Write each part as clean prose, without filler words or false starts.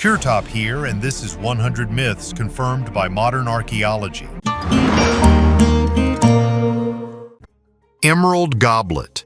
Pure Top here, and this is 100 Myths Confirmed by Modern Archaeology. Emerald Goblet.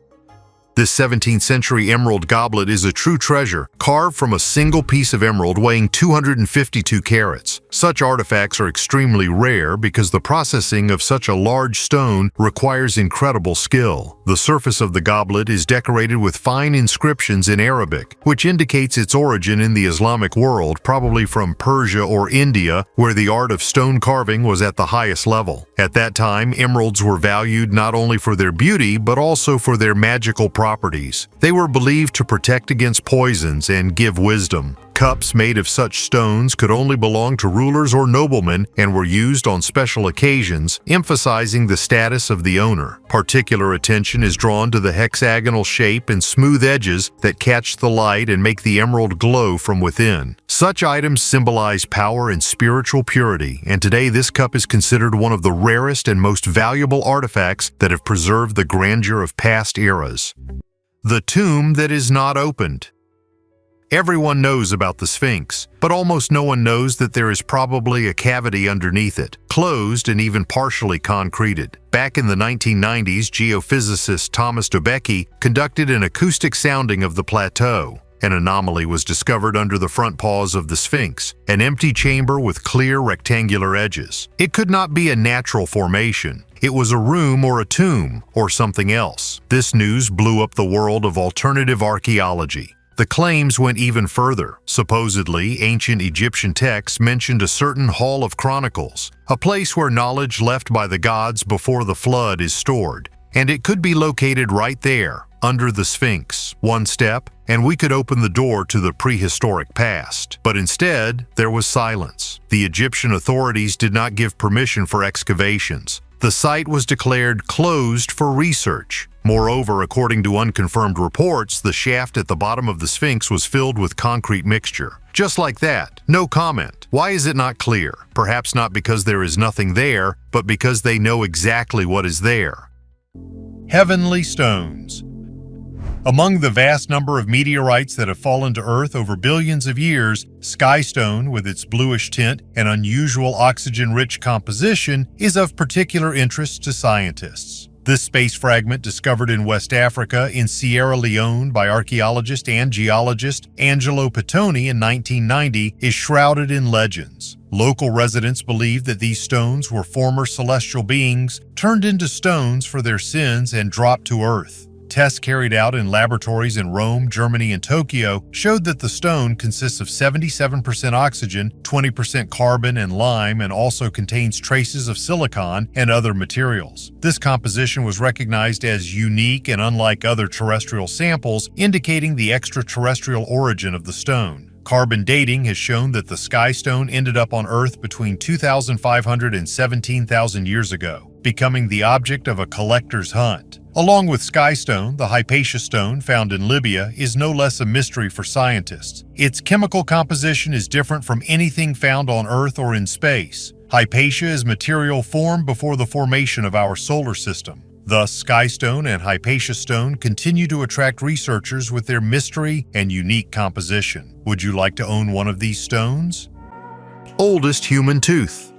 This 17th century emerald goblet is a true treasure, carved from a single piece of emerald weighing 252 carats. Such artifacts are extremely rare because the processing of such a large stone requires incredible skill. The surface of the goblet is decorated with fine inscriptions in Arabic, which indicates its origin in the Islamic world, probably from Persia or India, where the art of stone carving was at the highest level. At that time, emeralds were valued not only for their beauty, but also for their magical properties. They were believed to protect against poisons and give wisdom. Cups made of such stones could only belong to rulers or noblemen and were used on special occasions, emphasizing the status of the owner. Particular attention is drawn to the hexagonal shape and smooth edges that catch the light and make the emerald glow from within. Such items symbolize power and spiritual purity, and today this cup is considered one of the rarest and most valuable artifacts that have preserved the grandeur of past eras. The tomb that is not opened. Everyone knows about the Sphinx, but almost no one knows that there is probably a cavity underneath it, closed and even partially concreted. Back in the 1990s, geophysicist Thomas Debecki conducted an acoustic sounding of the plateau. An anomaly was discovered under the front paws of the Sphinx, an empty chamber with clear rectangular edges. It could not be a natural formation. It was a room or a tomb or something else. This news blew up the world of alternative archaeology. The claims went even further. Supposedly, ancient Egyptian texts mentioned a certain Hall of Chronicles, a place where knowledge left by the gods before the flood is stored, and it could be located right there, under the Sphinx. One step, and we could open the door to the prehistoric past. But instead, there was silence. The Egyptian authorities did not give permission for excavations. The site was declared closed for research. Moreover, according to unconfirmed reports, the shaft at the bottom of the Sphinx was filled with concrete mixture. Just like that, no comment. Why is it not clear? Perhaps not because there is nothing there, but because they know exactly what is there. Heavenly stones. Among the vast number of meteorites that have fallen to Earth over billions of years, skystone, with its bluish tint and unusual oxygen-rich composition, is of particular interest to scientists. This space fragment, discovered in West Africa in Sierra Leone by archaeologist and geologist Angelo Pittoni in 1990, is shrouded in legends. Local residents believe that these stones were former celestial beings turned into stones for their sins and dropped to Earth. Tests carried out in laboratories in Rome, Germany, and Tokyo showed that the stone consists of 77% oxygen, 20% carbon and lime, and also contains traces of silicon and other materials. This composition was recognized as unique and unlike other terrestrial samples, indicating the extraterrestrial origin of the stone. Carbon dating has shown that the sky stone ended up on Earth between 2,500 and 17,000 years ago, becoming the object of a collector's hunt. Along with skystone, the Hypatia stone found in Libya is no less a mystery for scientists. Its chemical composition is different from anything found on Earth or in space. Hypatia is material formed before the formation of our solar system. Thus, skystone and Hypatia stone continue to attract researchers with their mystery and unique composition. Would you like to own one of these stones? Oldest human tooth.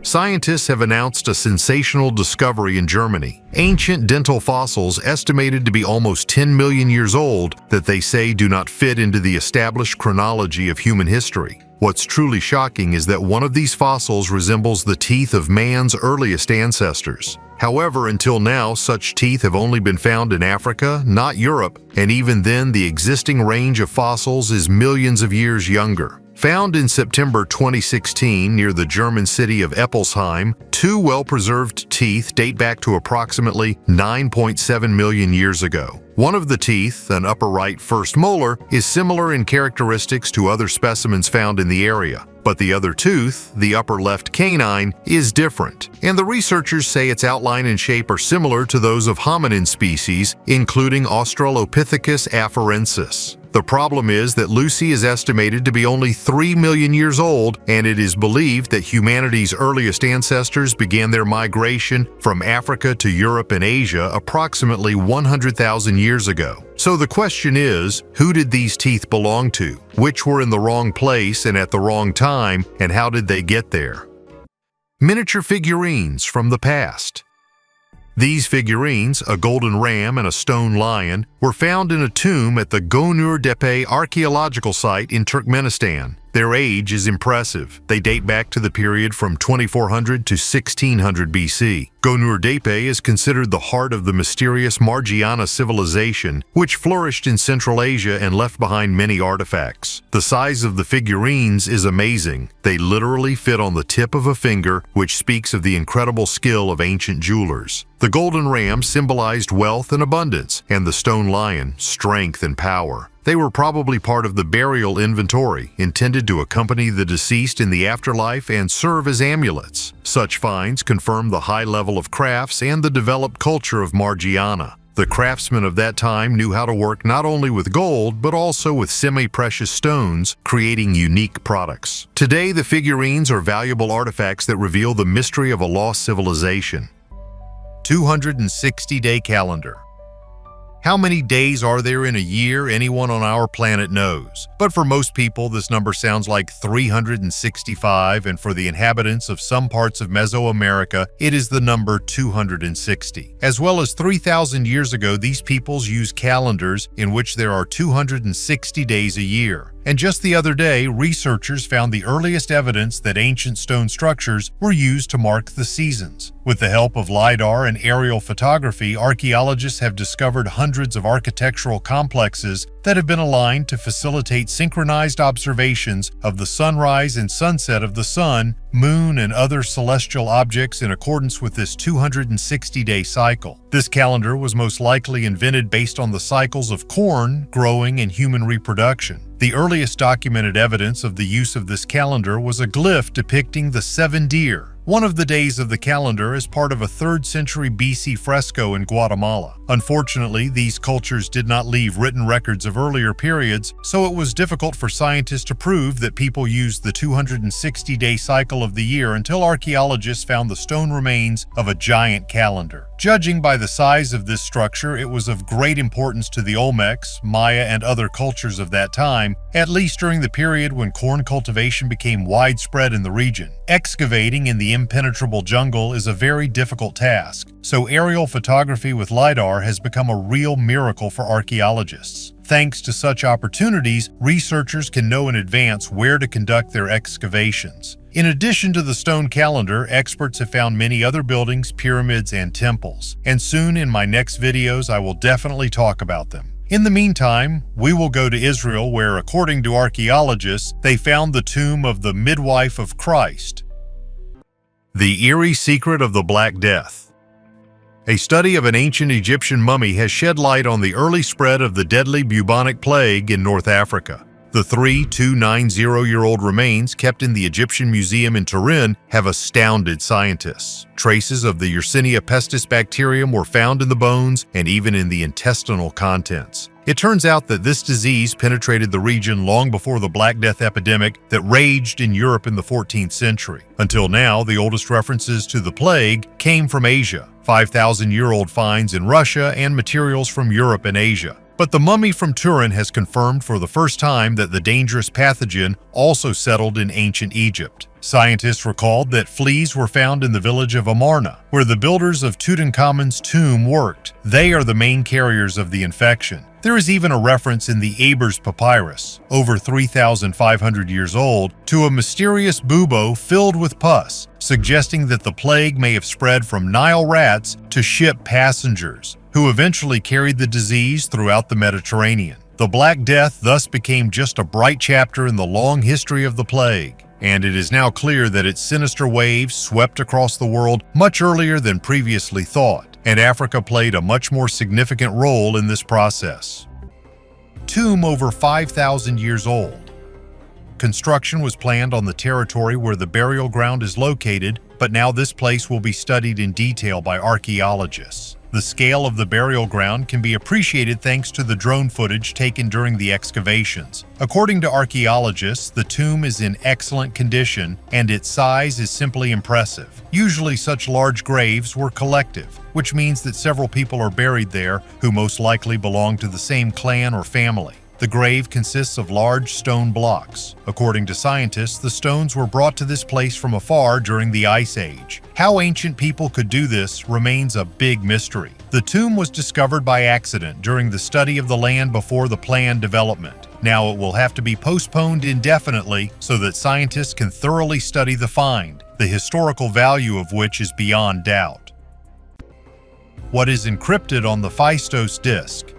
Scientists have announced a sensational discovery in Germany. Ancient dental fossils estimated to be almost 10 million years old that they say do not fit into the established chronology of human history. What's truly shocking is that one of these fossils resembles the teeth of man's earliest ancestors. However, until now, such teeth have only been found in Africa, not Europe, and even then the existing range of fossils is millions of years younger. Found in September 2016 near the German city of Eppelsheim, two well-preserved teeth date back to approximately 9.7 million years ago. One of the teeth, an upper right first molar, is similar in characteristics to other specimens found in the area. But the other tooth, the upper left canine, is different, and the researchers say its outline and shape are similar to those of hominin species, including Australopithecus afarensis. The problem is that Lucy is estimated to be only 3 million years old, and it is believed that humanity's earliest ancestors began their migration from Africa to Europe and Asia approximately 100,000 years ago. So the question is, who did these teeth belong to? Which were in the wrong place and at the wrong time, and how did they get there? Miniature figurines from the past. These figurines, a golden ram and a stone lion, were found in a tomb at the Gönür-Tepe archaeological site in Turkmenistan. Their age is impressive. They date back to the period from 2400 to 1600 BC. Gönür-Tepe is considered the heart of the mysterious Margiana civilization, which flourished in Central Asia and left behind many artifacts. The size of the figurines is amazing. They literally fit on the tip of a finger, which speaks of the incredible skill of ancient jewelers. The golden ram symbolized wealth and abundance, and the stone lion, strength and power. They were probably part of the burial inventory, intended to accompany the deceased in the afterlife and serve as amulets. Such finds confirm the high level of crafts and the developed culture of Margiana. The craftsmen of that time knew how to work not only with gold, but also with semi-precious stones, creating unique products. Today, the figurines are valuable artifacts that reveal the mystery of a lost civilization. 260-day calendar. How many days are there in a year? Anyone on our planet knows. But for most people, this number sounds like 365, and for the inhabitants of some parts of Mesoamerica, it is the number 260. As well as 3,000 years ago, these peoples use calendars in which there are 260 days a year. And just the other day, researchers found the earliest evidence that ancient stone structures were used to mark the seasons. With the help of LiDAR and aerial photography, archaeologists have discovered hundreds of architectural complexes that have been aligned to facilitate synchronized observations of the sunrise and sunset of the sun, moon, and other celestial objects in accordance with this 260-day cycle. This calendar was most likely invented based on the cycles of corn, growing, and human reproduction. The earliest documented evidence of the use of this calendar was a glyph depicting the 7 deer. One of the days of the calendar is part of a 3rd century BC fresco in Guatemala. Unfortunately, these cultures did not leave written records of earlier periods, so it was difficult for scientists to prove that people used the 260-day cycle of the year until archaeologists found the stone remains of a giant calendar. Judging by the size of this structure, it was of great importance to the Olmecs, Maya, and other cultures of that time, at least during the period when corn cultivation became widespread in the region. Excavating in the impenetrable jungle is a very difficult task, so aerial photography with LiDAR has become a real miracle for archaeologists. Thanks to such opportunities, researchers can know in advance where to conduct their excavations. In addition to the stone calendar, experts have found many other buildings, pyramids, and temples. And soon in my next videos, I will definitely talk about them. In the meantime, we will go to Israel where, according to archaeologists, they found the tomb of the midwife of Christ. The eerie secret of the Black Death. A study of an ancient Egyptian mummy has shed light on the early spread of the deadly bubonic plague in North Africa. The 290-year-old remains kept in the Egyptian Museum in Turin have astounded scientists. Traces of the Yersinia pestis bacterium were found in the bones and even in the intestinal contents. It turns out that this disease penetrated the region long before the Black Death epidemic that raged in Europe in the 14th century. Until now, the oldest references to the plague came from Asia, 5,000-year-old finds in Russia and materials from Europe and Asia. But the mummy from Turin has confirmed for the first time that the dangerous pathogen also settled in ancient Egypt. Scientists recalled that fleas were found in the village of Amarna, where the builders of Tutankhamun's tomb worked. They are the main carriers of the infection. There is even a reference in the Ebers Papyrus, over 3,500 years old, to a mysterious bubo filled with pus, suggesting that the plague may have spread from Nile rats to ship passengers, who eventually carried the disease throughout the Mediterranean. The Black Death thus became just a bright chapter in the long history of the plague, and it is now clear that its sinister waves swept across the world much earlier than previously thought, and Africa played a much more significant role in this process. Tomb over 5,000 years old. Construction was planned on the territory where the burial ground is located, but now this place will be studied in detail by archaeologists. The scale of the burial ground can be appreciated thanks to the drone footage taken during the excavations. According to archaeologists, the tomb is in excellent condition and its size is simply impressive. Usually such large graves were collective, which means that several people are buried there who most likely belong to the same clan or family. The grave consists of large stone blocks. According to scientists, the stones were brought to this place from afar during the Ice Age. How ancient people could do this remains a big mystery. The tomb was discovered by accident during the study of the land before the planned development. Now it will have to be postponed indefinitely so that scientists can thoroughly study the find, the historical value of which is beyond doubt. What is encrypted on the Phaistos disk?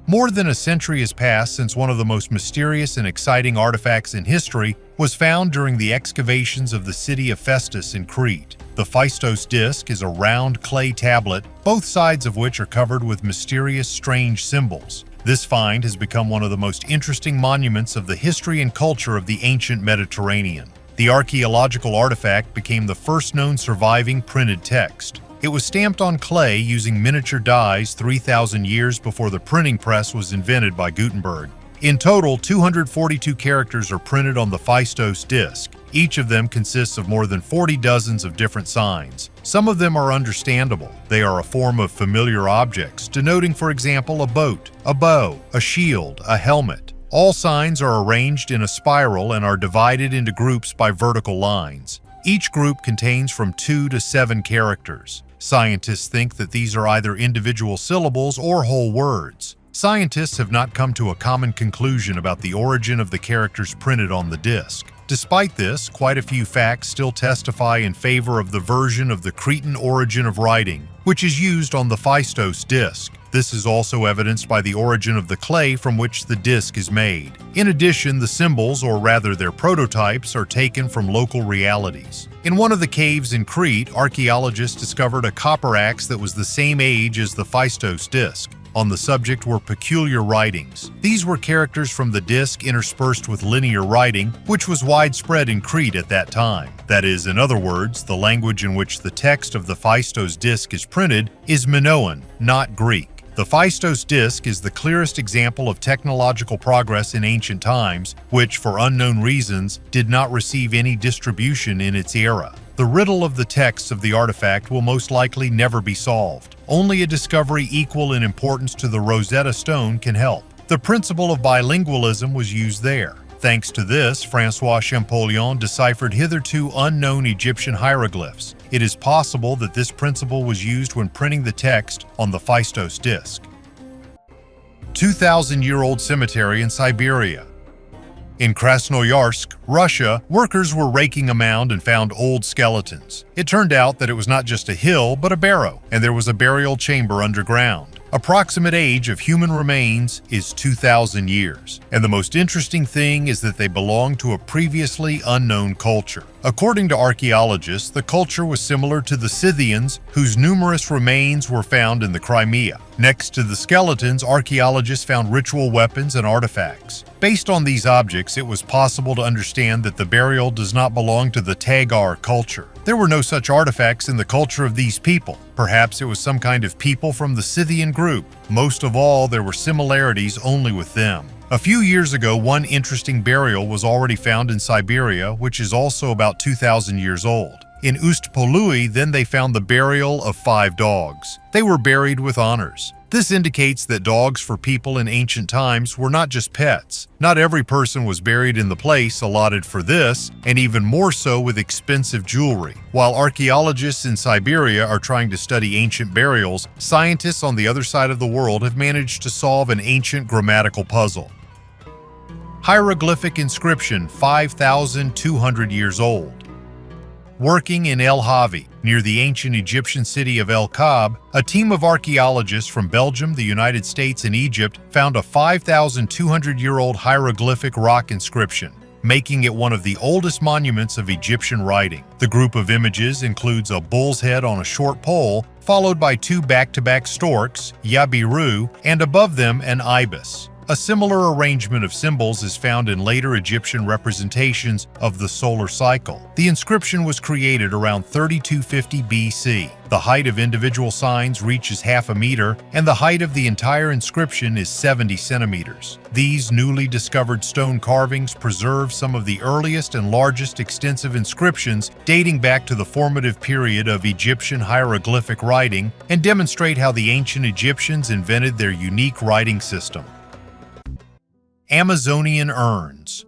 More than a century has passed since one of the most mysterious and exciting artifacts in history was found during the excavations of the city of Phaistos in Crete. The Phaistos disk is a round clay tablet, both sides of which are covered with mysterious, strange symbols. This find has become one of the most interesting monuments of the history and culture of the ancient Mediterranean. The archaeological artifact became the first known surviving printed text. It was stamped on clay using miniature dies 3,000 years before the printing press was invented by Gutenberg. In total, 242 characters are printed on the Phaistos disk. Each of them consists of more than 40 dozens of different signs. Some of them are understandable. They are a form of familiar objects, denoting, for example, a boat, a bow, a shield, a helmet. All signs are arranged in a spiral and are divided into groups by vertical lines. Each group contains from 2 to 7 characters. Scientists think that these are either individual syllables or whole words. Scientists have not come to a common conclusion about the origin of the characters printed on the disk. Despite this, quite a few facts still testify in favor of the version of the Cretan origin of writing, which is used on the Phaistos disk. This is also evidenced by the origin of the clay from which the disk is made. In addition, the symbols, or rather their prototypes, are taken from local realities. In one of the caves in Crete, archaeologists discovered a copper axe that was the same age as the Phaistos disk. On the subject were peculiar writings. These were characters from the disk interspersed with linear writing, which was widespread in Crete at that time. That is, in other words, the language in which the text of the Phaistos disk is printed is Minoan, not Greek. The Phaistos disk is the clearest example of technological progress in ancient times, which, for unknown reasons, did not receive any distribution in its era. The riddle of the texts of the artifact will most likely never be solved. Only a discovery equal in importance to the Rosetta Stone can help. The principle of bilingualism was used there. Thanks to this, François Champollion deciphered hitherto unknown Egyptian hieroglyphs. It is possible that this principle was used when printing the text on the Phaistos disk. 2,000-year-old cemetery in Siberia. In Krasnoyarsk, Russia, workers were raking a mound and found old skeletons. It turned out that it was not just a hill, but a barrow, and there was a burial chamber underground. Approximate age of human remains is 2,000 years, and the most interesting thing is that they belong to a previously unknown culture. According to archaeologists, the culture was similar to the Scythians, whose numerous remains were found in the Crimea. Next to the skeletons, archaeologists found ritual weapons and artifacts. Based on these objects, it was possible to understand that the burial does not belong to the Tagar culture. There were no such artifacts in the culture of these people. Perhaps it was some kind of people from the Scythian group. Most of all, there were similarities only with them. A few years ago, one interesting burial was already found in Siberia, which is also about 2,000 years old. In Ust-Polui, then they found the burial of 5 dogs. They were buried with honors. This indicates that dogs for people in ancient times were not just pets. Not every person was buried in the place allotted for this, and even more so with expensive jewelry. While archaeologists in Siberia are trying to study ancient burials, scientists on the other side of the world have managed to solve an ancient grammatical puzzle. Hieroglyphic inscription 5,200 years old. Working in El Havi, near the ancient Egyptian city of El Kab, a team of archaeologists from Belgium, the United States, and Egypt found a 5,200-year-old hieroglyphic rock inscription, making it one of the oldest monuments of Egyptian writing. The group of images includes a bull's head on a short pole, followed by 2 back-to-back storks, yabiru, and above them an ibis. A similar arrangement of symbols is found in later Egyptian representations of the solar cycle. The inscription was created around 3250 BC. The height of individual signs reaches half a meter, and the height of the entire inscription is 70 centimeters. These newly discovered stone carvings preserve some of the earliest and largest extensive inscriptions dating back to the formative period of Egyptian hieroglyphic writing and demonstrate how the ancient Egyptians invented their unique writing system. Amazonian urns.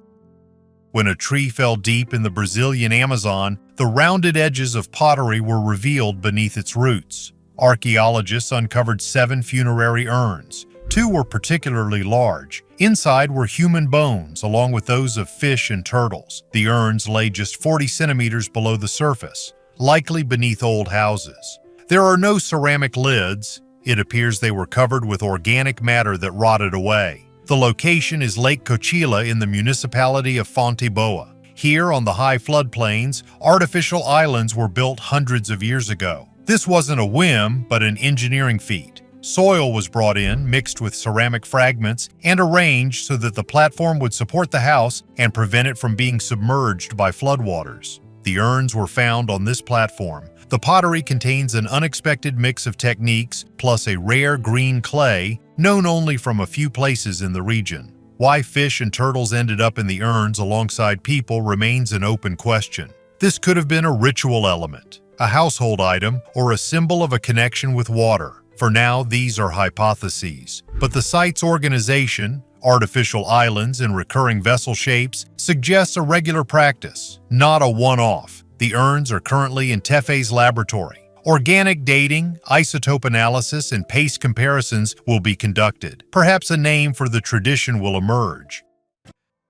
When a tree fell deep in the Brazilian Amazon, the rounded edges of pottery were revealed beneath its roots. Archaeologists uncovered 7 funerary urns. 2 were particularly large. Inside were human bones, along with those of fish and turtles. The urns lay just 40 centimeters below the surface, likely beneath old houses. There are no ceramic lids. It appears they were covered with organic matter that rotted away. The location is Lake Cochila in the municipality of Fonte Boa. Here, on the high floodplains, artificial islands were built hundreds of years ago. This wasn't a whim, but an engineering feat. Soil was brought in, mixed with ceramic fragments, and arranged so that the platform would support the house and prevent it from being submerged by floodwaters. The urns were found on this platform. The pottery contains an unexpected mix of techniques, plus a rare green clay, known only from a few places in the region. Why fish and turtles ended up in the urns alongside people remains an open question. This could have been a ritual element, a household item, or a symbol of a connection with water. For now, these are hypotheses. But the site's organization, artificial islands and recurring vessel shapes, suggests a regular practice, not a one-off. The urns are currently in Tefe's laboratory. Organic dating, isotope analysis, and paste comparisons will be conducted. Perhaps a name for the tradition will emerge.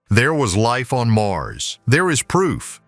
There was life on Mars. There is proof.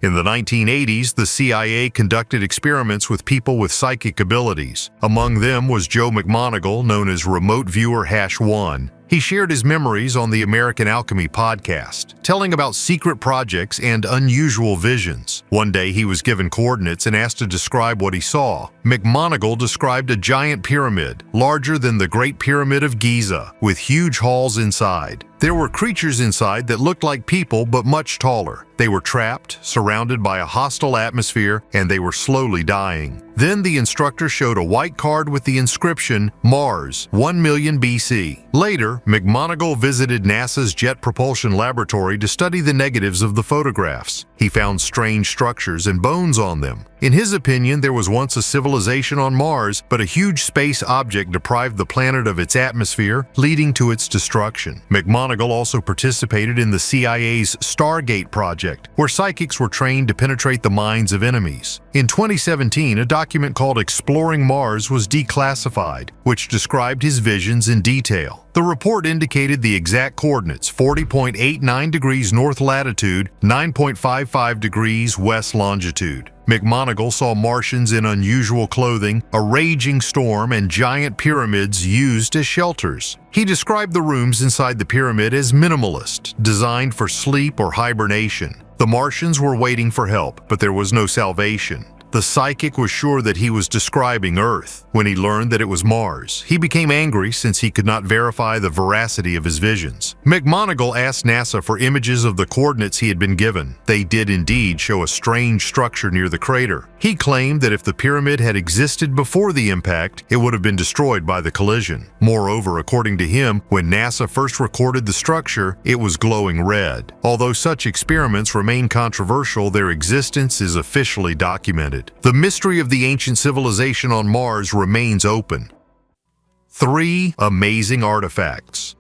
In the 1980s, the CIA conducted experiments with people with psychic abilities. Among them was Joe McMoneagle, known as Remote Viewer #1. He shared his memories on the American Alchemy podcast, telling about secret projects and unusual visions. One day he was given coordinates and asked to describe what he saw. McMoneagle described a giant pyramid, larger than the Great Pyramid of Giza, with huge halls inside. There were creatures inside that looked like people but much taller. They were trapped, surrounded by a hostile atmosphere, and they were slowly dying. Then the instructor showed a white card with the inscription, Mars, 1 million BC. Later, McMoneagle visited NASA's Jet Propulsion Laboratory to study the negatives of the photographs. He found strange structures and bones on them. In his opinion, there was once a civilization on Mars, but a huge space object deprived the planet of its atmosphere, leading to its destruction. McMoneagle also participated in the CIA's Stargate project, where psychics were trained to penetrate the minds of enemies. In 2017, a document called Exploring Mars was declassified, which described his visions in detail. The report indicated the exact coordinates: 40.89 degrees north latitude, 9.55 degrees west longitude. McMoneagle saw Martians in unusual clothing, a raging storm, and giant pyramids used as shelters. He described the rooms inside the pyramid as minimalist, designed for sleep or hibernation. The Martians were waiting for help, but there was no salvation. The psychic was sure that he was describing Earth. When he learned that it was Mars, he became angry since he could not verify the veracity of his visions. McMoneagle asked NASA for images of the coordinates he had been given. They did indeed show a strange structure near the crater. He claimed that if the pyramid had existed before the impact, it would have been destroyed by the collision. Moreover, according to him, when NASA first recorded the structure, it was glowing red. Although such experiments remain controversial, their existence is officially documented. The mystery of the ancient civilization on Mars remains open. 3 amazing artifacts.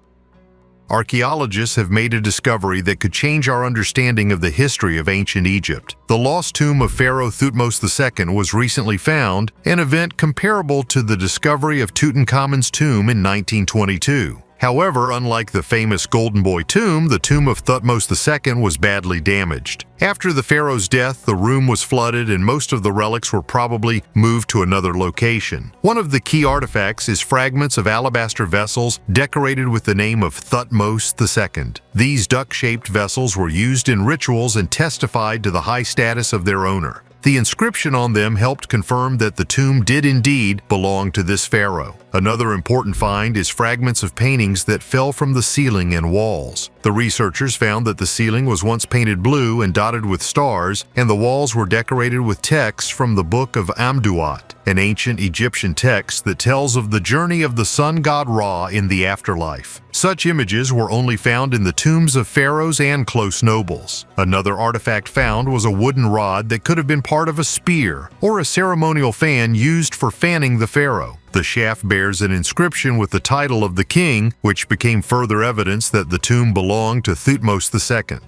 Archaeologists have made a discovery that could change our understanding of the history of ancient Egypt. The lost tomb of Pharaoh Thutmos II was recently found, an event comparable to the discovery of Tutankhamun's tomb in 1922. However, unlike the famous Golden Boy tomb, the tomb of Thutmos II was badly damaged. After the pharaoh's death, the room was flooded and most of the relics were probably moved to another location. One of the key artifacts is fragments of alabaster vessels decorated with the name of Thutmos II. These duck-shaped vessels were used in rituals and testified to the high status of their owner. The inscription on them helped confirm that the tomb did indeed belong to this pharaoh. Another important find is fragments of paintings that fell from the ceiling and walls. The researchers found that the ceiling was once painted blue and dotted with stars, and the walls were decorated with texts from the Book of Amduat, an ancient Egyptian text that tells of the journey of the sun god Ra in the afterlife. Such images were only found in the tombs of pharaohs and close nobles. Another artifact found was a wooden rod that could have been part of a spear or a ceremonial fan used for fanning the pharaoh. The shaft bears an inscription with the title of the king, which became further evidence that the tomb belonged to Thutmos II.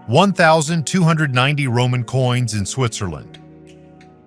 1,290 Roman coins in Switzerland.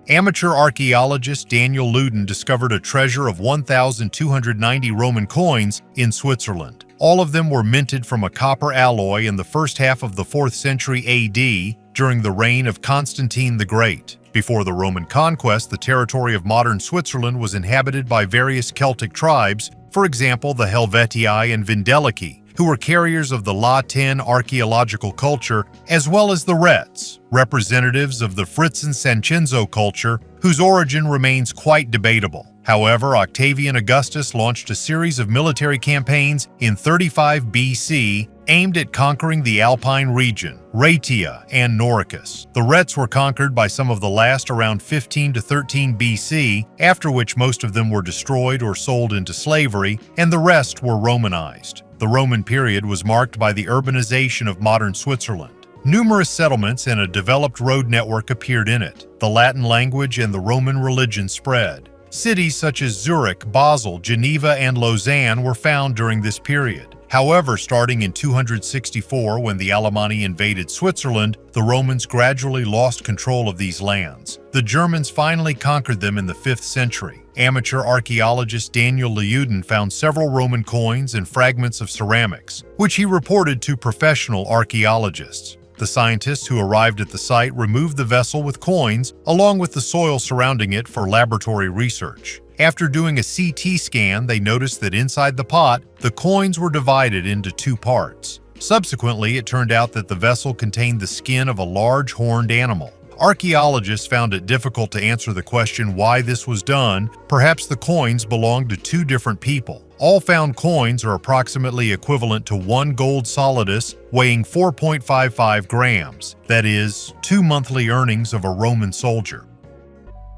Amateur archaeologist Daniel Luden discovered a treasure of 1,290 Roman coins in Switzerland. All of them were minted from a copper alloy in the first half of the 4th century AD during the reign of Constantine the Great. Before the Roman conquest, the territory of modern Switzerland was inhabited by various Celtic tribes, for example the Helvetii and Vindelici, who were carriers of the La-Ten archaeological culture, as well as the Rets, representatives of the Fritzen-Sancenzo culture, whose origin remains quite debatable. However, Octavian Augustus launched a series of military campaigns in 35 BC aimed at conquering the Alpine region, Raetia, and Noricus. The Rets were conquered by some of the last around 15 to 13 BC, after which most of them were destroyed or sold into slavery, and the rest were Romanized. The Roman period was marked by the urbanization of modern Switzerland. Numerous settlements and a developed road network appeared in it. The Latin language and the Roman religion spread. Cities such as Zurich, Basel, Geneva, and Lausanne were found during this period. However, starting in 264, when the Alemanni invaded Switzerland, the Romans gradually lost control of these lands. The Germans finally conquered them in the 5th century. Amateur archaeologist Daniel Luden found several Roman coins and fragments of ceramics, which he reported to professional archaeologists. The scientists who arrived at the site removed the vessel with coins, along with the soil surrounding it, for laboratory research. After doing a CT scan, they noticed that inside the pot, the coins were divided into 2 parts. Subsequently, it turned out that the vessel contained the skin of a large horned animal. Archaeologists found it difficult to answer the question why this was done. Perhaps the coins belonged to 2 different people. All found coins are approximately equivalent to 1 gold solidus weighing 4.55 grams, that is, 2 monthly earnings of a Roman soldier.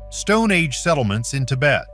Stone Age settlements in Tibet.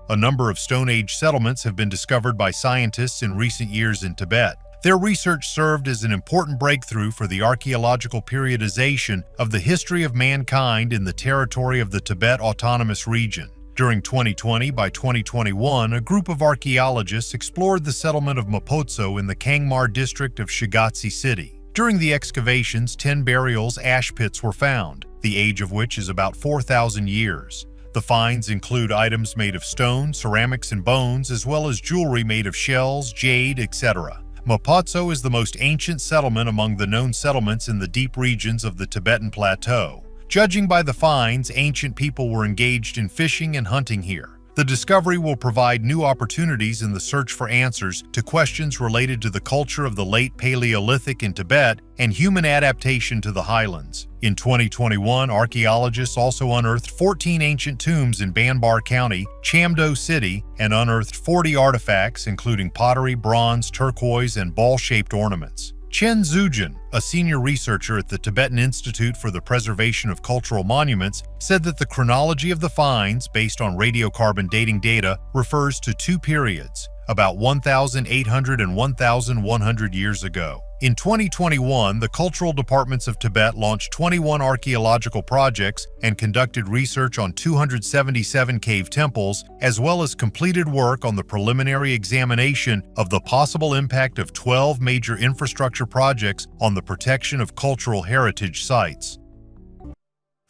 A number of Stone Age settlements have been discovered by scientists in recent years in Tibet. Their research served as an important breakthrough for the archaeological periodization of the history of mankind in the territory of the Tibet Autonomous Region. During 2020 by 2021, a group of archaeologists explored the settlement of Mapotso in the Kangmar district of Shigatse City. During the excavations, 10 burials ash pits were found, the age of which is about 4,000 years. The finds include items made of stone, ceramics, and bones, as well as jewelry made of shells, jade, etc. Mapotso is the most ancient settlement among the known settlements in the deep regions of the Tibetan Plateau. Judging by the finds, ancient people were engaged in fishing and hunting here. The discovery will provide new opportunities in the search for answers to questions related to the culture of the late Paleolithic in Tibet and human adaptation to the highlands. In 2021, archaeologists also unearthed 14 ancient tombs in Banbar County, Chamdo City, and unearthed 40 artifacts including pottery, bronze, turquoise, and ball-shaped ornaments. Chen Zujin, a senior researcher at the Tibetan Institute for the Preservation of Cultural Monuments, said that the chronology of the finds, based on radiocarbon dating data, refers to 2 periods, about 1,800 and 1,100 years ago. In 2021, the cultural departments of Tibet launched 21 archaeological projects and conducted research on 277 cave temples, as well as completed work on the preliminary examination of the possible impact of 12 major infrastructure projects on the protection of cultural heritage sites.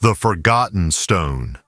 The Forgotten Stone.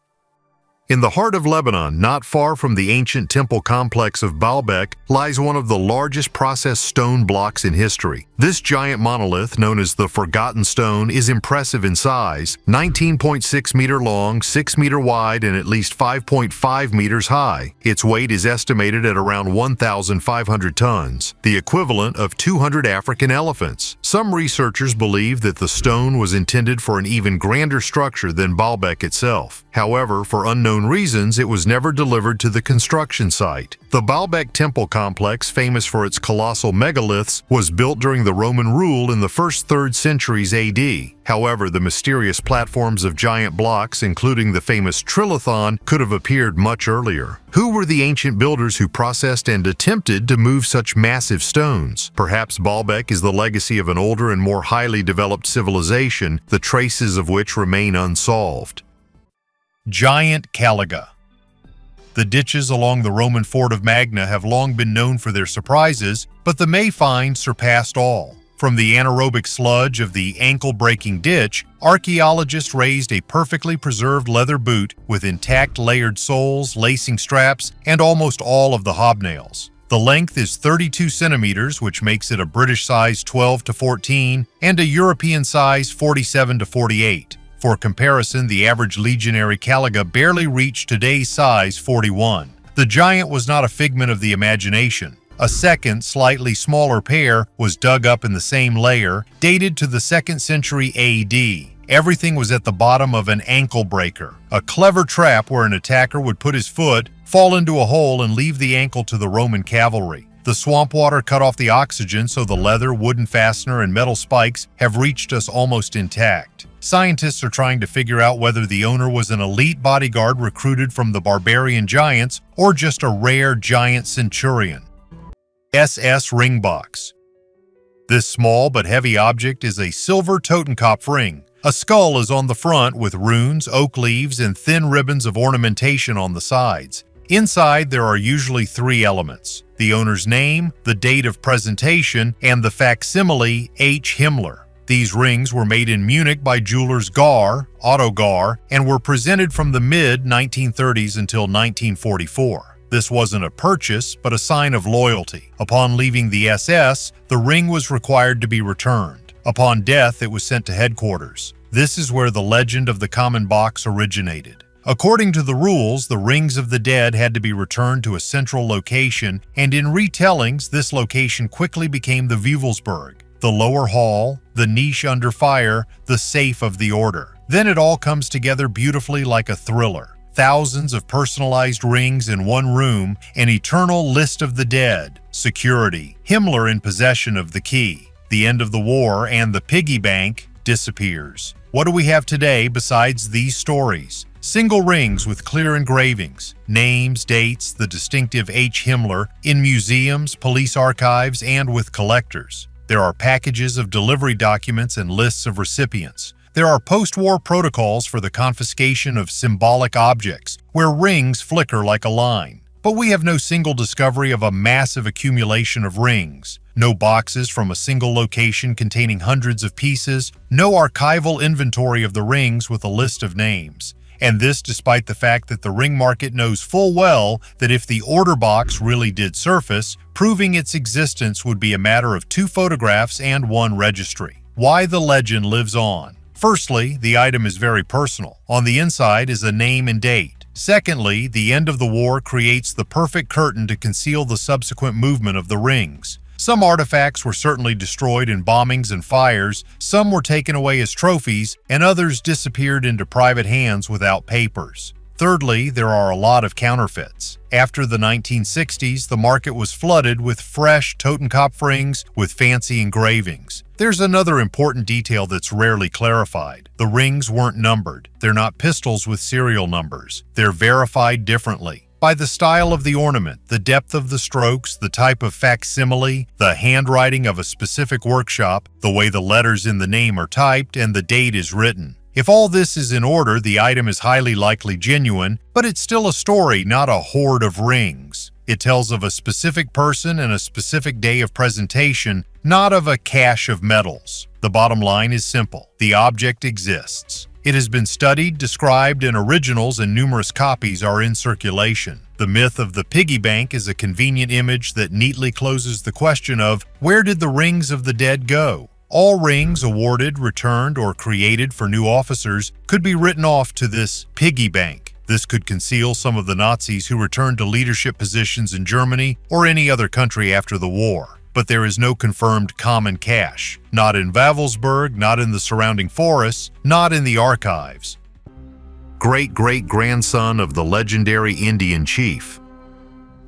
In the heart of Lebanon, not far from the ancient temple complex of Baalbek, lies one of the largest processed stone blocks in history. This giant monolith, known as the Forgotten Stone, is impressive in size, 19.6 meter long, 6 meter wide, and at least 5.5 meters high. Its weight is estimated at around 1,500 tons, the equivalent of 200 African elephants. Some researchers believe that the stone was intended for an even grander structure than Baalbek itself. However, for unknown unknown reasons, it was never delivered to the construction site. The Baalbek temple complex, famous for its colossal megaliths, was built during the Roman rule in the first 3rd centuries AD. However, the mysterious platforms of giant blocks, including the famous trilithon, could have appeared much earlier. Who were the ancient builders who processed and attempted to move such massive stones? Perhaps Baalbek is the legacy of an older and more highly developed civilization, the traces of which remain unsolved. Giant Caliga. The ditches along the Roman fort of Magna have long been known for their surprises, but the May find surpassed all. From the anaerobic sludge of the ankle-breaking ditch, archaeologists raised a perfectly preserved leather boot with intact layered soles, lacing straps, and almost all of the hobnails. The length is 32 centimeters, which makes it a British size 12 to 14 and a European size 47 to 48. For comparison, the average legionary caliga barely reached today's size 41. The giant was not a figment of the imagination. A second, slightly smaller pair was dug up in the same layer, dated to the 2nd century AD. Everything was at the bottom of an ankle breaker, a clever trap where an attacker would put his foot, fall into a hole, and leave the ankle to the Roman cavalry. The swamp water cut off the oxygen, so the leather, wooden fastener, and metal spikes have reached us almost intact. Scientists are trying to figure out whether the owner was an elite bodyguard recruited from the barbarian giants or just a rare giant centurion. SS Ring Box. This small but heavy object is a silver Totenkopf ring. A skull is on the front with runes, oak leaves, and thin ribbons of ornamentation on the sides. Inside, there are usually 3 elements: the owner's name, the date of presentation, and the facsimile H. Himmler. These rings were made in Munich by jewelers Otto Gar, and were presented from the mid-1930s until 1944. This wasn't a purchase, but a sign of loyalty. Upon leaving the SS, the ring was required to be returned. Upon death, it was sent to headquarters. This is where the legend of the common box originated. According to the rules, the rings of the dead had to be returned to a central location, and in retellings, this location quickly became the Wewelsburg, the lower hall, the niche under fire, the safe of the order. Then it all comes together beautifully like a thriller. Thousands of personalized rings in one room, an eternal list of the dead, security, Himmler in possession of the key. The end of the war and the piggy bank disappears. What do we have today besides these stories? Single rings with clear engravings, names, dates, the distinctive H. Himmler, in museums, police archives, and with collectors. There are packages of delivery documents and lists of recipients. There are post-war protocols for the confiscation of symbolic objects, where rings flicker like a line. But we have no single discovery of a massive accumulation of rings, no boxes from a single location containing hundreds of pieces, no archival inventory of the rings with a list of names. And this despite the fact that the ring market knows full well that if the order box really did surface, proving its existence would be a matter of 2 photographs and 1 registry. Why the legend lives on. Firstly, the item is very personal. On the inside is a name and date. Secondly, the end of the war creates the perfect curtain to conceal the subsequent movement of the rings. Some artifacts were certainly destroyed in bombings and fires, some were taken away as trophies, and others disappeared into private hands without papers. Thirdly, there are a lot of counterfeits. After the 1960s, the market was flooded with fresh Totenkopf rings with fancy engravings. There's another important detail that's rarely clarified. The rings weren't numbered. They're not pistols with serial numbers. They're verified differently. By the style of the ornament, the depth of the strokes, the type of facsimile, the handwriting of a specific workshop, the way the letters in the name are typed, and the date is written. If all this is in order, the item is highly likely genuine, but it's still a story, not a hoard of rings. It tells of a specific person and a specific day of presentation, not of a cache of medals. The bottom line is simple. The object exists. It has been studied, described, and originals and numerous copies are in circulation. The myth of the piggy bank is a convenient image that neatly closes the question of where did the rings of the dead go? All rings awarded, returned, or created for new officers could be written off to this piggy bank. This could conceal some of the Nazis who returned to leadership positions in Germany or any other country after the war. But there is no confirmed common cache. Not in Wewelsburg, not in the surrounding forests, not in the archives. great-great-grandson of the legendary Indian chief.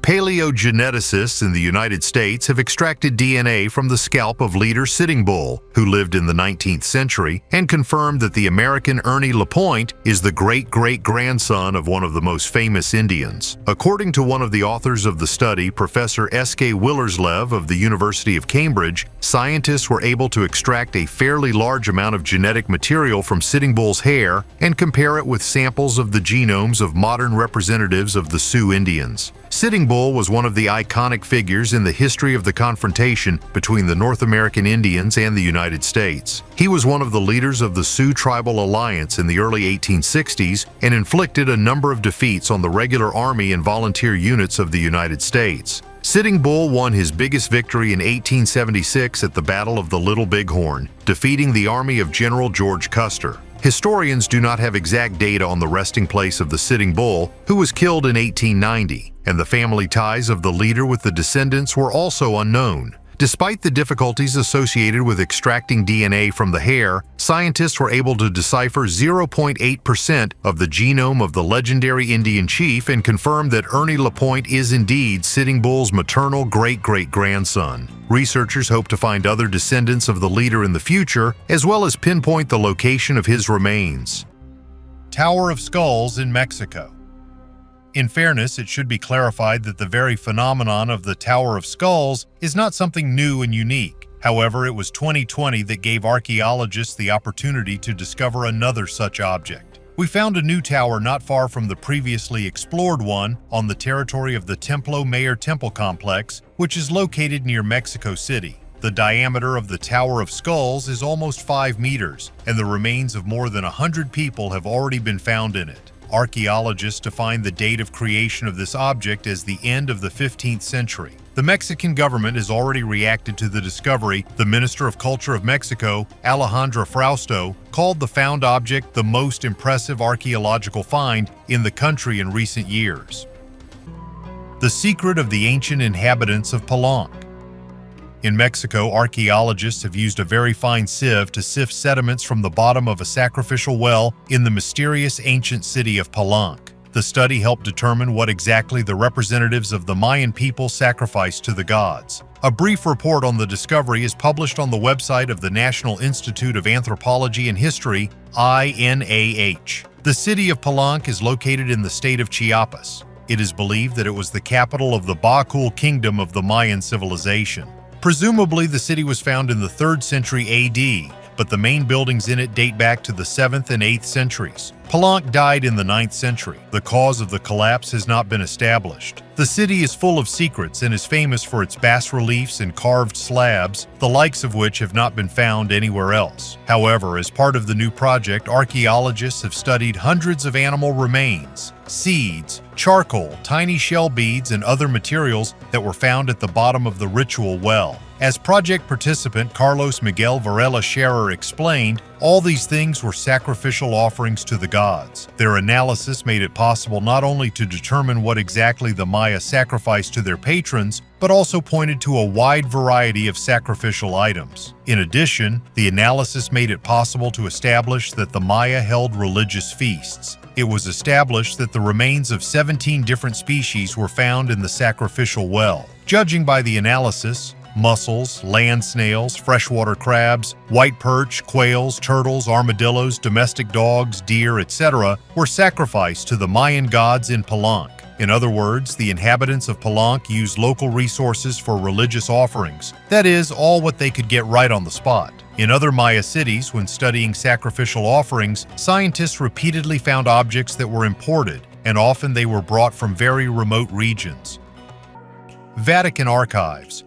Paleogeneticists in the United States have extracted DNA from the scalp of leader Sitting Bull, who lived in the 19th century, and confirmed that the American Ernie Lapointe is the great-great-grandson of one of the most famous Indians. According to one of the authors of the study, Professor S.K. Willerslev of the University of Cambridge, scientists were able to extract a fairly large amount of genetic material from Sitting Bull's hair and compare it with samples of the genomes of modern representatives of the Sioux Indians. Sitting Bull was one of the iconic figures in the history of the confrontation between the North American Indians and the United States. He was one of the leaders of the Sioux Tribal Alliance in the early 1860s and inflicted a number of defeats on the regular army and volunteer units of the United States. Sitting Bull won his biggest victory in 1876 at the Battle of the Little Bighorn, defeating the army of General George Custer. Historians do not have exact data on the resting place of the Sitting Bull, who was killed in 1890, and the family ties of the leader with the descendants were also unknown. Despite the difficulties associated with extracting DNA from the hair, scientists were able to decipher 0.8% of the genome of the legendary Indian chief and confirm that Ernie Lapointe is indeed Sitting Bull's maternal great-great-grandson. Researchers hope to find other descendants of the leader in the future, as well as pinpoint the location of his remains. Tower of Skulls in Mexico. In fairness, it should be clarified that the very phenomenon of the Tower of Skulls is not something new and unique. However, it was 2020 that gave archaeologists the opportunity to discover another such object. We found a new tower not far from the previously explored one on the territory of the Templo Mayor Temple Complex, which is located near Mexico City. The diameter of the Tower of Skulls is almost 5 meters, and the remains of more than 100 people have already been found in it. Archaeologists define the date of creation of this object as the end of the 15th century. The Mexican government has already reacted to the discovery. The Minister of Culture of Mexico, Alejandra Frausto, called the found object the most impressive archaeological find in the country in recent years. The secret of the ancient inhabitants of Palenque. In Mexico, archaeologists have used a very fine sieve to sift sediments from the bottom of a sacrificial well in the mysterious ancient city of Palenque. The study helped determine what exactly the representatives of the Mayan people sacrificed to the gods. A brief report on the discovery is published on the website of the National Institute of Anthropology and History, INAH. The city of Palenque is located in the state of Chiapas. It is believed that it was the capital of the Bacul kingdom of the Mayan civilization. Presumably, the city was found in the 3rd century AD, but the main buildings in it date back to the 7th and 8th centuries. Palenque died in the 9th century. The cause of the collapse has not been established. The city is full of secrets and is famous for its bas-reliefs and carved slabs, the likes of which have not been found anywhere else. However, as part of the new project, archaeologists have studied hundreds of animal remains, seeds, charcoal, tiny shell beads, and other materials that were found at the bottom of the ritual well. As project participant Carlos Miguel Varela Scherer explained, all these things were sacrificial offerings to the gods. Their analysis made it possible not only to determine what exactly the Maya sacrificed to their patrons, but also pointed to a wide variety of sacrificial items. In addition, the analysis made it possible to establish that the Maya held religious feasts. It was established that the remains of 17 different species were found in the sacrificial well. Judging by the analysis, mussels, land snails, freshwater crabs, white perch, quails, turtles, armadillos, domestic dogs, deer, etc. were sacrificed to the Mayan gods in Palenque. In other words, the inhabitants of Palenque used local resources for religious offerings, that is, all what they could get right on the spot. In other Maya cities, when studying sacrificial offerings, scientists repeatedly found objects that were imported, and often they were brought from very remote regions. Vatican archives.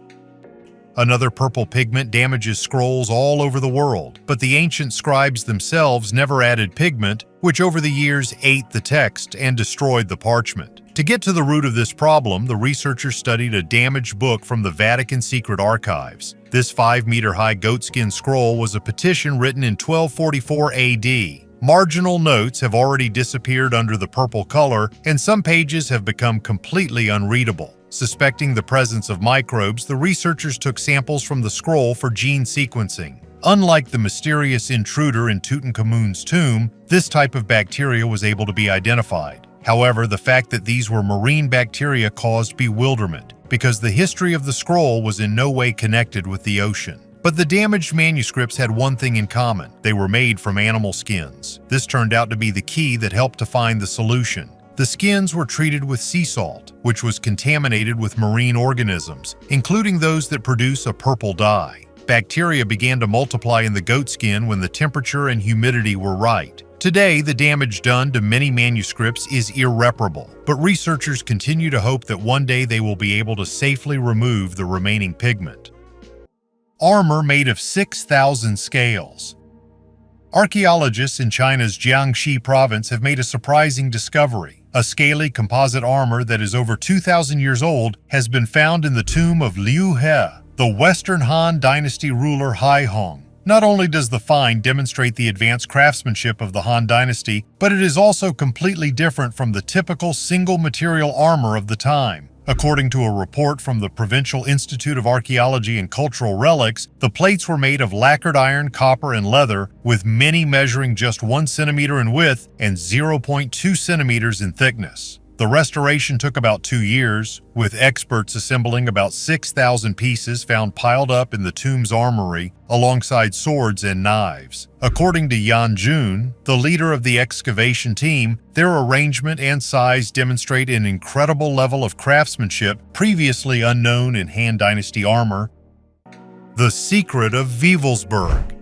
Another purple pigment damages scrolls all over the world, but the ancient scribes themselves never added pigment, which over the years ate the text and destroyed the parchment. To get to the root of this problem, the researchers studied a damaged book from the Vatican secret archives. This 5-meter-high goatskin scroll was a petition written in 1244 AD. Marginal notes have already disappeared under the purple color, and some pages have become completely unreadable. Suspecting the presence of microbes, the researchers took samples from the scroll for gene sequencing. Unlike the mysterious intruder in Tutankhamun's tomb, this type of bacteria was able to be identified. However, the fact that these were marine bacteria caused bewilderment, because the history of the scroll was in no way connected with the ocean. But the damaged manuscripts had one thing in common: they were made from animal skins. This turned out to be the key that helped to find the solution. The skins were treated with sea salt, which was contaminated with marine organisms, including those that produce a purple dye. Bacteria began to multiply in the goat skin when the temperature and humidity were right. Today, the damage done to many manuscripts is irreparable, but researchers continue to hope that one day they will be able to safely remove the remaining pigment. Armor made of 6,000 scales. Archaeologists in China's Jiangxi province have made a surprising discovery. A scaly composite armor that is over 2,000 years old has been found in the tomb of Liu He, the Western Han Dynasty ruler Hai Hong. Not only does the find demonstrate the advanced craftsmanship of the Han Dynasty, but it is also completely different from the typical single-material armor of the time. According to a report from the Provincial Institute of Archaeology and Cultural Relics, the plates were made of lacquered iron, copper, and leather, with many measuring just 1 centimeter in width and 0.2 centimeters in thickness. The restoration took about 2 years, with experts assembling about 6,000 pieces found piled up in the tomb's armory, alongside swords and knives. According to Yan Jun, the leader of the excavation team, their arrangement and size demonstrate an incredible level of craftsmanship previously unknown in Han Dynasty armor. The secret of Wewelsburg.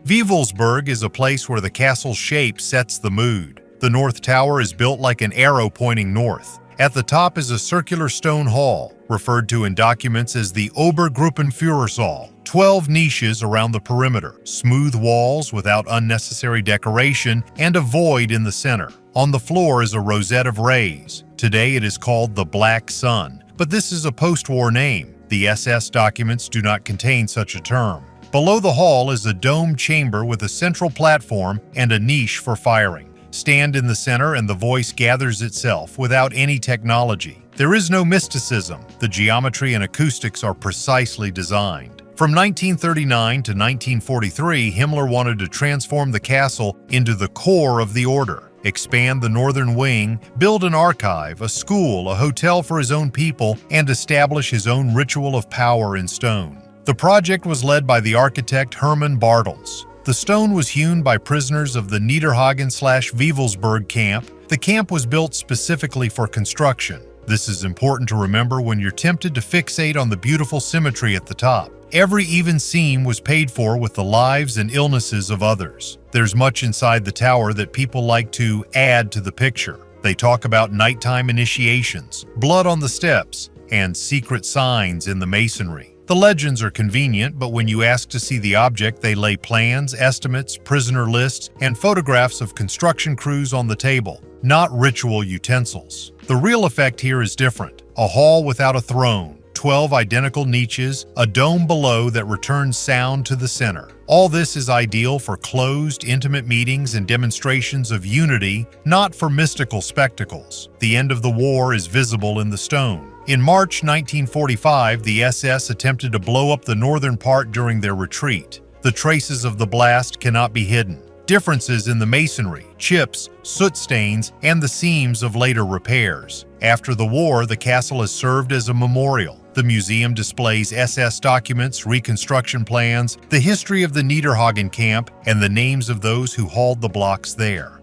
Wewelsburg is a place where the castle's shape sets the mood. The north tower is built like an arrow pointing north. At the top is a circular stone hall, referred to in documents as the Obergruppenführersaal. 12 niches around the perimeter, smooth walls without unnecessary decoration, and a void in the center. On the floor is a rosette of rays. Today it is called the Black Sun, but this is a post-war name. The SS documents do not contain such a term. Below the hall is a domed chamber with a central platform and a niche for firing. Stand in the center and the voice gathers itself without any technology. There is no mysticism. The geometry and acoustics are precisely designed. From 1939 to 1943, Himmler wanted to transform the castle into the core of the order, expand the northern wing, build an archive, a school, a hotel for his own people, and establish his own ritual of power in stone. The project was led by the architect Hermann Bartels. The stone was hewn by prisoners of the Niederhagen/Wewelsburg camp. The camp was built specifically for construction. This is important to remember when you're tempted to fixate on the beautiful symmetry at the top. Every even seam was paid for with the lives and illnesses of others. There's much inside the tower that people like to add to the picture. They talk about nighttime initiations, blood on the steps, and secret signs in the masonry. The legends are convenient, but when you ask to see the object, they lay plans, estimates, prisoner lists, and photographs of construction crews on the table, not ritual utensils. The real effect here is different. A hall without a throne, 12 identical niches, a dome below that returns sound to the center. All this is ideal for closed, intimate meetings and demonstrations of unity, not for mystical spectacles. The end of the war is visible in the stone. In March 1945, the SS attempted to blow up the northern part during their retreat. The traces of the blast cannot be hidden. Differences in the masonry, chips, soot stains, and the seams of later repairs. After the war, the castle has served as a memorial. The museum displays SS documents, reconstruction plans, the history of the Niederhagen camp, and the names of those who hauled the blocks there.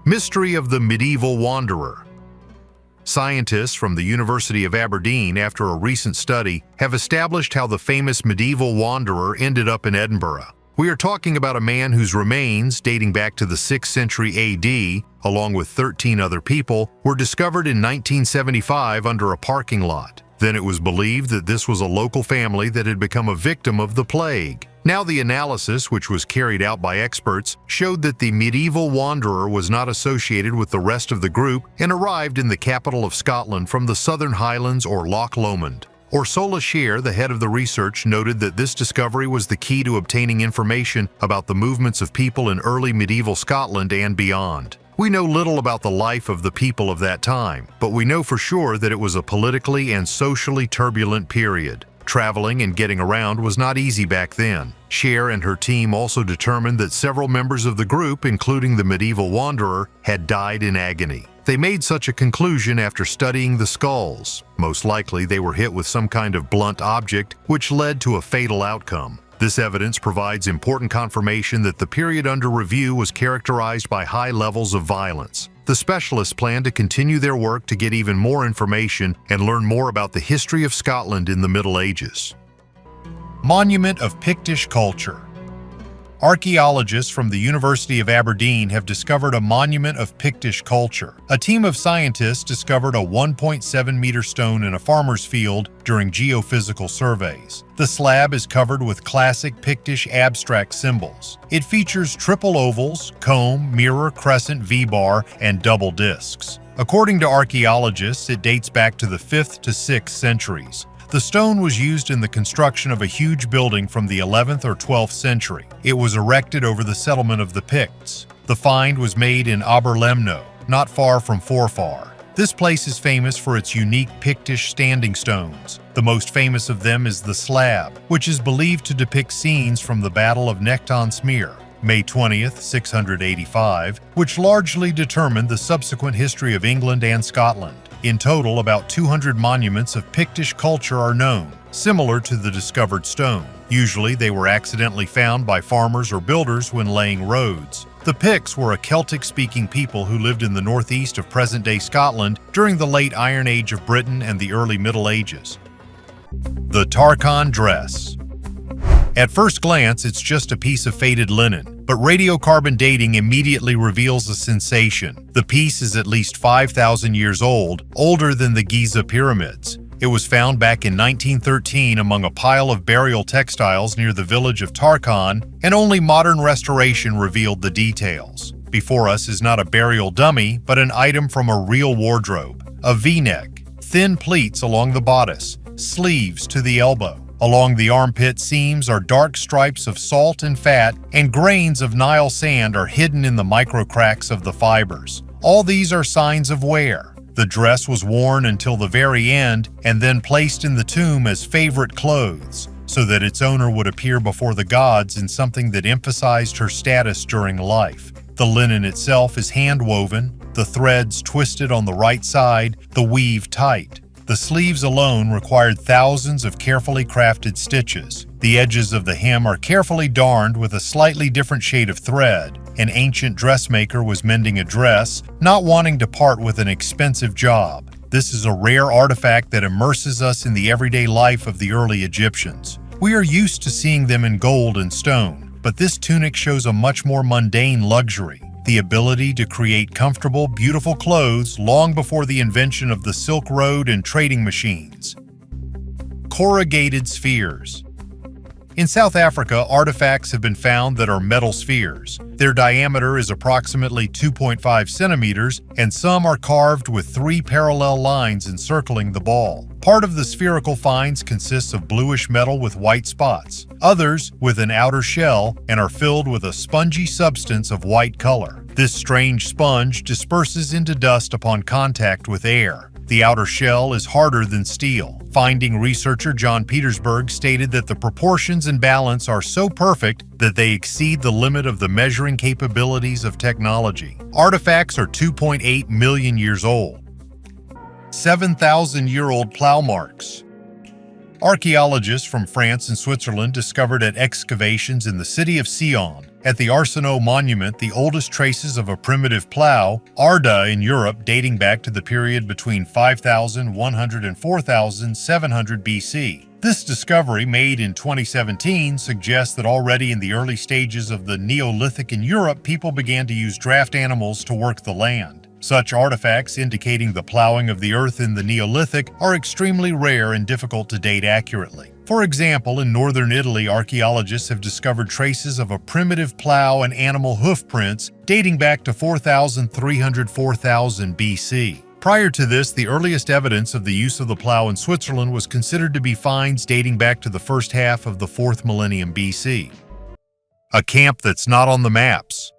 Mystery of the medieval wanderer. Scientists from the University of Aberdeen, after a recent study, have established how the famous medieval wanderer ended up in Edinburgh. We are talking about a man whose remains, dating back to the 6th century AD, along with 13 other people, were discovered in 1975 under a parking lot. Then it was believed that this was a local family that had become a victim of the plague. Now the analysis, which was carried out by experts, showed that the medieval wanderer was not associated with the rest of the group and arrived in the capital of Scotland from the Southern Highlands or Loch Lomond. Ursula Scheer, the head of the research, noted that this discovery was the key to obtaining information about the movements of people in early medieval Scotland and beyond. We know little about the life of the people of that time, but we know for sure that it was a politically and socially turbulent period. Traveling and getting around was not easy back then. Cher and her team also determined that several members of the group, including the medieval wanderer, had died in agony. They made such a conclusion after studying the skulls. Most likely they were hit with some kind of blunt object, which led to a fatal outcome. This evidence provides important confirmation that the period under review was characterized by high levels of violence. The specialists plan to continue their work to get even more information and learn more about the history of Scotland in the Middle Ages. Monument of Pictish Culture. Archaeologists from the University of Aberdeen have discovered a monument of Pictish culture. A team of scientists discovered a 1.7-meter stone in a farmer's field during geophysical surveys. The slab is covered with classic Pictish abstract symbols. It features triple ovals, comb, mirror, crescent, V-bar, and double discs. According to archaeologists, it dates back to the 5th to 6th centuries. The stone was used in the construction of a huge building from the 11th or 12th century. It was erected over the settlement of the Picts. The find was made in Aberlemno, not far from Forfar. This place is famous for its unique Pictish standing stones. The most famous of them is the slab, which is believed to depict scenes from the Battle of Necton Smear, May 20th, 685, which largely determined the subsequent history of England and Scotland. In total, about 200 monuments of Pictish culture are known, similar to the discovered stone. Usually, they were accidentally found by farmers or builders when laying roads. The Picts were a Celtic-speaking people who lived in the northeast of present-day Scotland during the late Iron Age of Britain and the early Middle Ages. The Tarkhan dress. At first glance, it's just a piece of faded linen, but radiocarbon dating immediately reveals a sensation. The piece is at least 5,000 years old, older than the Giza pyramids. It was found back in 1913 among a pile of burial textiles near the village of Tarkhan, and only modern restoration revealed the details. Before us is not a burial dummy, but an item from a real wardrobe. A V-neck, thin pleats along the bodice, sleeves to the elbow. Along the armpit seams are dark stripes of salt and fat, and grains of Nile sand are hidden in the microcracks of the fibers. All these are signs of wear. The dress was worn until the very end and then placed in the tomb as favorite clothes, so that its owner would appear before the gods in something that emphasized her status during life. The linen itself is hand-woven, the threads twisted on the right side, the weave tight. The sleeves alone required thousands of carefully crafted stitches. The edges of the hem are carefully darned with a slightly different shade of thread. An ancient dressmaker was mending a dress, not wanting to part with an expensive job. This is a rare artifact that immerses us in the everyday life of the early Egyptians. We are used to seeing them in gold and stone, but this tunic shows a much more mundane luxury. The ability to create comfortable, beautiful clothes long before the invention of the Silk Road and trading machines. Corrugated spheres. In South Africa, artifacts have been found that are metal spheres. Their diameter is approximately 2.5 centimeters, and some are carved with 3 parallel lines encircling the ball. Part of the spherical finds consists of bluish metal with white spots, others with an outer shell and are filled with a spongy substance of white color. This strange sponge disperses into dust upon contact with air. The outer shell is harder than steel. Finding researcher John Petersburg stated that the proportions and balance are so perfect that they exceed the limit of the measuring capabilities of technology. Artifacts are 2.8 million years old. 7,000-year-old plow marks. Archaeologists from France and Switzerland discovered at excavations in the city of Sion, at the Arsenault Monument, the oldest traces of a primitive plow, Arda in Europe, dating back to the period between 5,100 and 4,700 BC. This discovery, made in 2017, suggests that already in the early stages of the Neolithic in Europe, people began to use draft animals to work the land. Such artifacts indicating the plowing of the earth in the Neolithic are extremely rare and difficult to date accurately. For example, in northern Italy, archaeologists have discovered traces of a primitive plow and animal hoof prints dating back to 4,300–4,000 BC. Prior to this, the earliest evidence of the use of the plow in Switzerland was considered to be finds dating back to the first half of the 4th millennium BC. A camp that's not on the maps.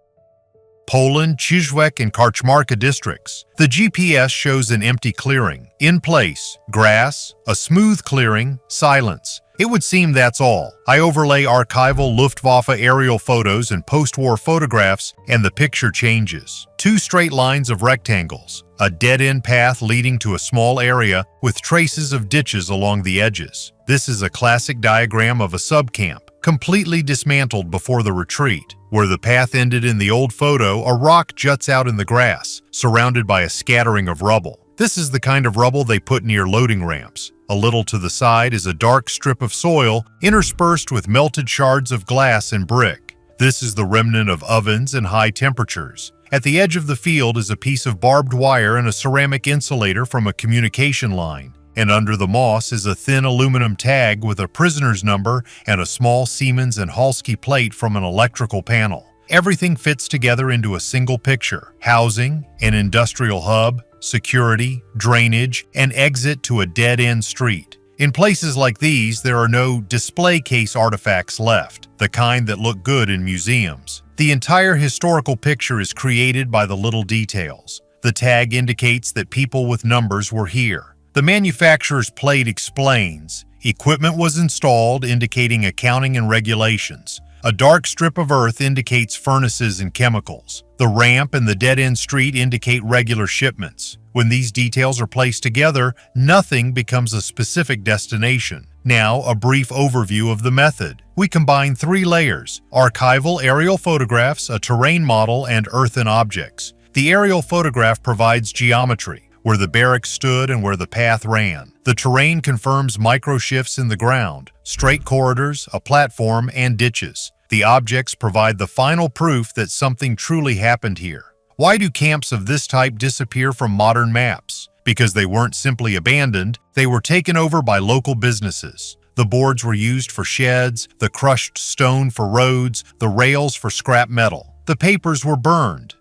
Poland, Chizhwek, and Karczmarka districts. The GPS shows an empty clearing. In place, grass, a smooth clearing, silence. It would seem that's all. I overlay archival Luftwaffe aerial photos and post-war photographs, and the picture changes. Two straight lines of rectangles, a dead-end path leading to a small area with traces of ditches along the edges. This is a classic diagram of a subcamp, completely dismantled before the retreat. Where the path ended in the old photo, a rock juts out in the grass, surrounded by a scattering of rubble. This is the kind of rubble they put near loading ramps. A little to the side is a dark strip of soil interspersed with melted shards of glass and brick. This is the remnant of ovens and high temperatures. At the edge of the field is a piece of barbed wire and a ceramic insulator from a communication line. And under the moss is a thin aluminum tag with a prisoner's number and a small Siemens and Halsky plate from an electrical panel. Everything fits together into a single picture: housing, an industrial hub, security, drainage, and exit to a dead-end street. In places like these, there are no display case artifacts left, the kind that look good in museums. The entire historical picture is created by the little details. The tag indicates that people with numbers were here. The manufacturer's plate explains, equipment was installed, indicating accounting and regulations. A dark strip of earth indicates furnaces and chemicals. The ramp and the dead-end street indicate regular shipments. When these details are placed together, nothing becomes a specific destination. Now, a brief overview of the method. We combine three layers: archival aerial photographs, a terrain model, and earthen objects. The aerial photograph provides geometry, where the barracks stood and where the path ran. The terrain confirms micro-shifts in the ground, straight corridors, a platform, and ditches. The objects provide the final proof that something truly happened here. Why do camps of this type disappear from modern maps? Because they weren't simply abandoned, they were taken over by local businesses. The boards were used for sheds, the crushed stone for roads, the rails for scrap metal. The papers were burned.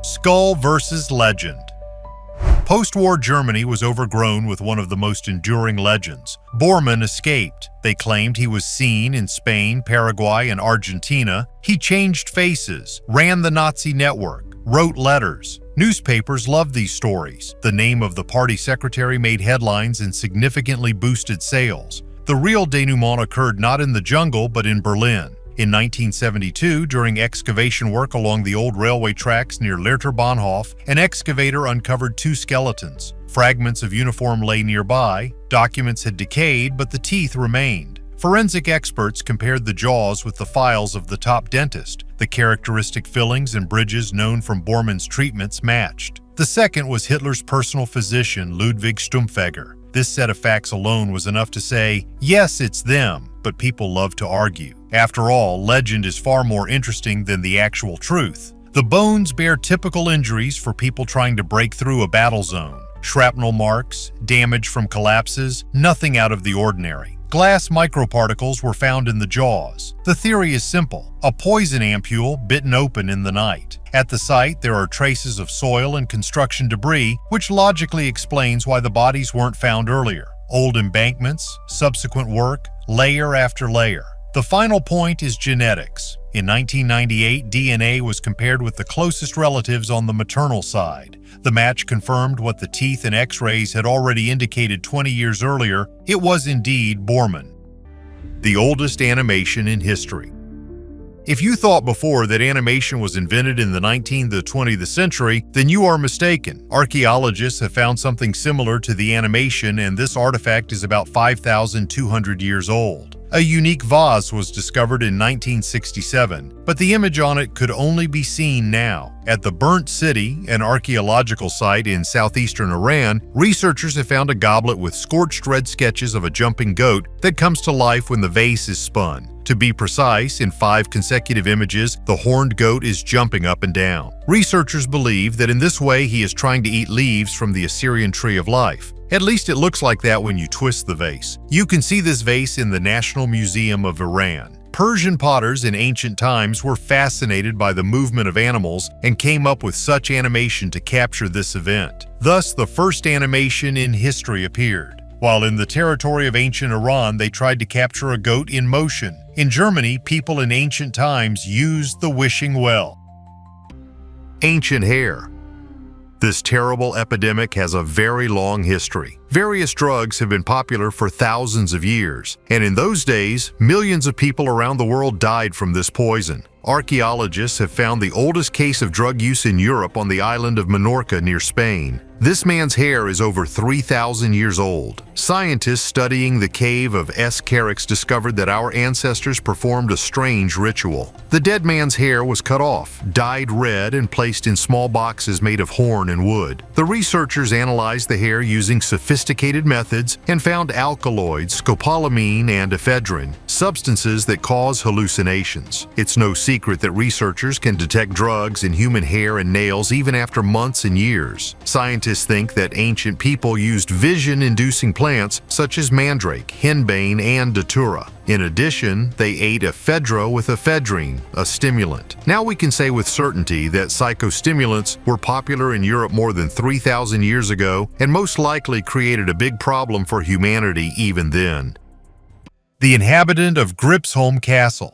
Skull versus legend. Post-war Germany was overgrown with one of the most enduring legends. Bormann escaped. They claimed he was seen in Spain, Paraguay, and Argentina. He changed faces, ran the Nazi network, wrote letters. Newspapers loved these stories. The name of the party secretary made headlines and significantly boosted sales. The real denouement occurred not in the jungle, but in Berlin. In 1972, during excavation work along the old railway tracks near Lehrter Bahnhof, an excavator uncovered two skeletons. Fragments of uniform lay nearby. Documents had decayed, but the teeth remained. Forensic experts compared the jaws with the files of the top dentist. The characteristic fillings and bridges known from Bormann's treatments matched. The second was Hitler's personal physician, Ludwig Stumpfegger. This set of facts alone was enough to say, yes, it's them, but people love to argue. After all, legend is far more interesting than the actual truth. The bones bear typical injuries for people trying to break through a battle zone. Shrapnel marks, damage from collapses, nothing out of the ordinary. Glass microparticles were found in the jaws. The theory is simple: a poison ampule bitten open in the night. At the site, there are traces of soil and construction debris, which logically explains why the bodies weren't found earlier. Old embankments, subsequent work, layer after layer. The final point is genetics. In 1998, DNA was compared with the closest relatives on the maternal side. The match confirmed what the teeth and X-rays had already indicated 20 years earlier. It was indeed Bormann. The oldest animation in history. If you thought before that animation was invented in the 19th or 20th century, then you are mistaken. Archaeologists have found something similar to the animation, and this artifact is about 5,200 years old. A unique vase was discovered in 1967, but the image on it could only be seen now. At the Burnt City, an archaeological site in southeastern Iran, researchers have found a goblet with scorched red sketches of a jumping goat that comes to life when the vase is spun. To be precise, in 5 consecutive images, the horned goat is jumping up and down. Researchers believe that in this way he is trying to eat leaves from the Assyrian tree of life. At least it looks like that when you twist the vase. You can see this vase in the National Museum of Iran. Persian potters in ancient times were fascinated by the movement of animals and came up with such animation to capture this event. Thus, the first animation in history appeared. While in the territory of ancient Iran, they tried to capture a goat in motion. In Germany, people in ancient times used the wishing well. Ancient hair. This terrible epidemic has a very long history. Various drugs have been popular for thousands of years, and in those days, millions of people around the world died from this poison. Archaeologists have found the oldest case of drug use in Europe on the island of Minorca near Spain. This man's hair is over 3,000 years old. Scientists studying the cave of Syrinx discovered that our ancestors performed a strange ritual. The dead man's hair was cut off, dyed red, and placed in small boxes made of horn and wood. The researchers analyzed the hair using sophisticated methods and found alkaloids, scopolamine, and ephedrine, substances that cause hallucinations. It's no secret that researchers can detect drugs in human hair and nails even after months and years. Scientists think that ancient people used vision-inducing plants such as mandrake, henbane, and datura. In addition, they ate ephedra with ephedrine, a stimulant. Now we can say with certainty that psychostimulants were popular in Europe more than 3,000 years ago and most likely created a big problem for humanity even then. The inhabitant of Gripsholm Castle.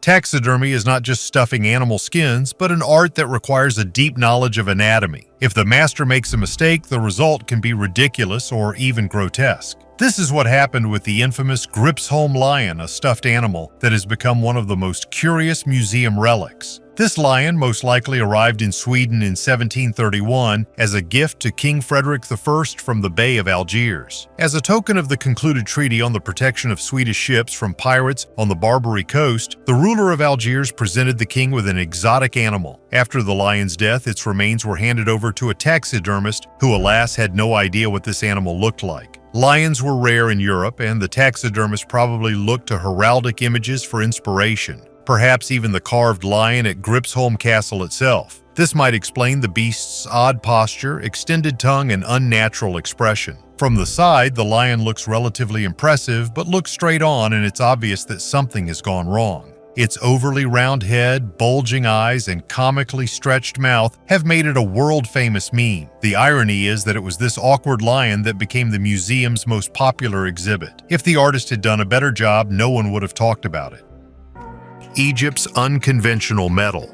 Taxidermy is not just stuffing animal skins, but an art that requires a deep knowledge of anatomy. If the master makes a mistake, the result can be ridiculous or even grotesque. This is what happened with the infamous Gripsholm lion, a stuffed animal that has become one of the most curious museum relics. This lion most likely arrived in Sweden in 1731 as a gift to King Frederick I from the Bay of Algiers. As a token of the concluded treaty on the protection of Swedish ships from pirates on the Barbary coast, the ruler of Algiers presented the king with an exotic animal. After the lion's death, its remains were handed over to a taxidermist who, alas, had no idea what this animal looked like. Lions were rare in Europe, and the taxidermist probably looked to heraldic images for inspiration. Perhaps even the carved lion at Gripsholm Castle itself. This might explain the beast's odd posture, extended tongue, and unnatural expression. From the side, the lion looks relatively impressive, but looks straight on and it's obvious that something has gone wrong. Its overly round head, bulging eyes, and comically stretched mouth have made it a world-famous meme. The irony is that it was this awkward lion that became the museum's most popular exhibit. If the artist had done a better job, no one would have talked about it. Egypt's unconventional metal.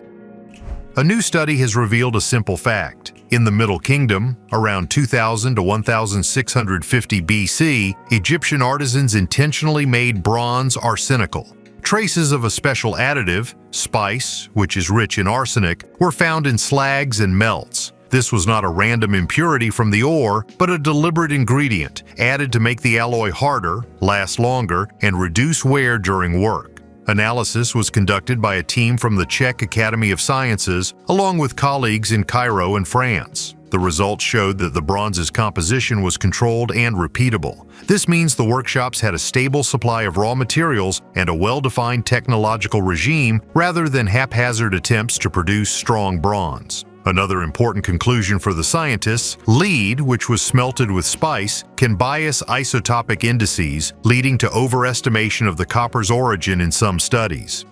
A new study has revealed a simple fact. In the Middle Kingdom, around 2000 to 1650 BC, Egyptian artisans intentionally made bronze arsenical. Traces of a special additive, spice, which is rich in arsenic, were found in slags and melts. This was not a random impurity from the ore, but a deliberate ingredient added to make the alloy harder, last longer, and reduce wear during work. Analysis was conducted by a team from the Czech Academy of Sciences, along with colleagues in Cairo and France. The results showed that the bronze's composition was controlled and repeatable. This means the workshops had a stable supply of raw materials and a well-defined technological regime rather than haphazard attempts to produce strong bronze. Another important conclusion for the scientists, lead, which was smelted with spice, can bias isotopic indices, leading to overestimation of the copper's origin in some studies.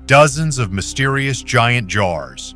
Dozens of mysterious giant jars.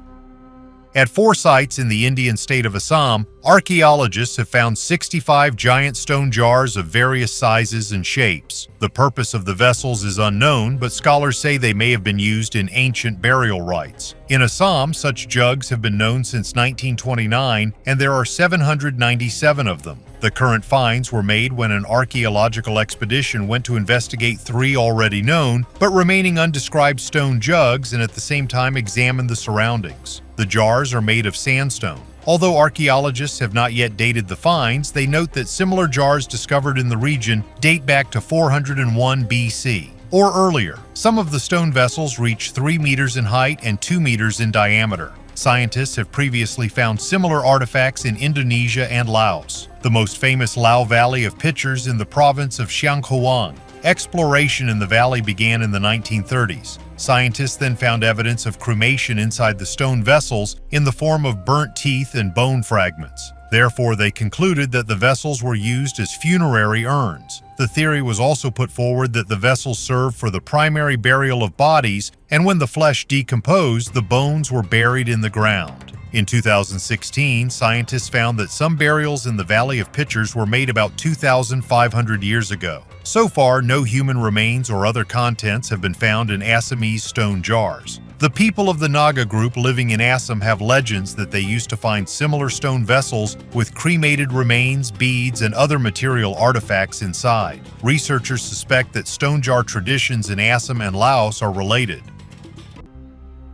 At 4 sites in the Indian state of Assam, archaeologists have found 65 giant stone jars of various sizes and shapes. The purpose of the vessels is unknown, but scholars say they may have been used in ancient burial rites. In Assam, such jugs have been known since 1929, and there are 797 of them. The current finds were made when an archaeological expedition went to investigate 3 already known, but remaining undescribed stone jugs and at the same time examine the surroundings. The jars are made of sandstone. Although archaeologists have not yet dated the finds, they note that similar jars discovered in the region date back to 401 BC or earlier. Some of the stone vessels reach 3 meters in height and 2 meters in diameter. Scientists have previously found similar artifacts in Indonesia and Laos. The most famous Lao Valley of Pitchers in the province of Xianghuang. Exploration in the valley began in the 1930s. Scientists then found evidence of cremation inside the stone vessels in the form of burnt teeth and bone fragments. Therefore, they concluded that the vessels were used as funerary urns. The theory was also put forward that the vessels served for the primary burial of bodies, and when the flesh decomposed, the bones were buried in the ground. In 2016, scientists found that some burials in the Valley of Pictures were made about 2,500 years ago. So far, no human remains or other contents have been found in Assamese stone jars. The people of the Naga group living in Assam have legends that they used to find similar stone vessels with cremated remains, beads, and other material artifacts inside. Researchers suspect that stone jar traditions in Assam and Laos are related.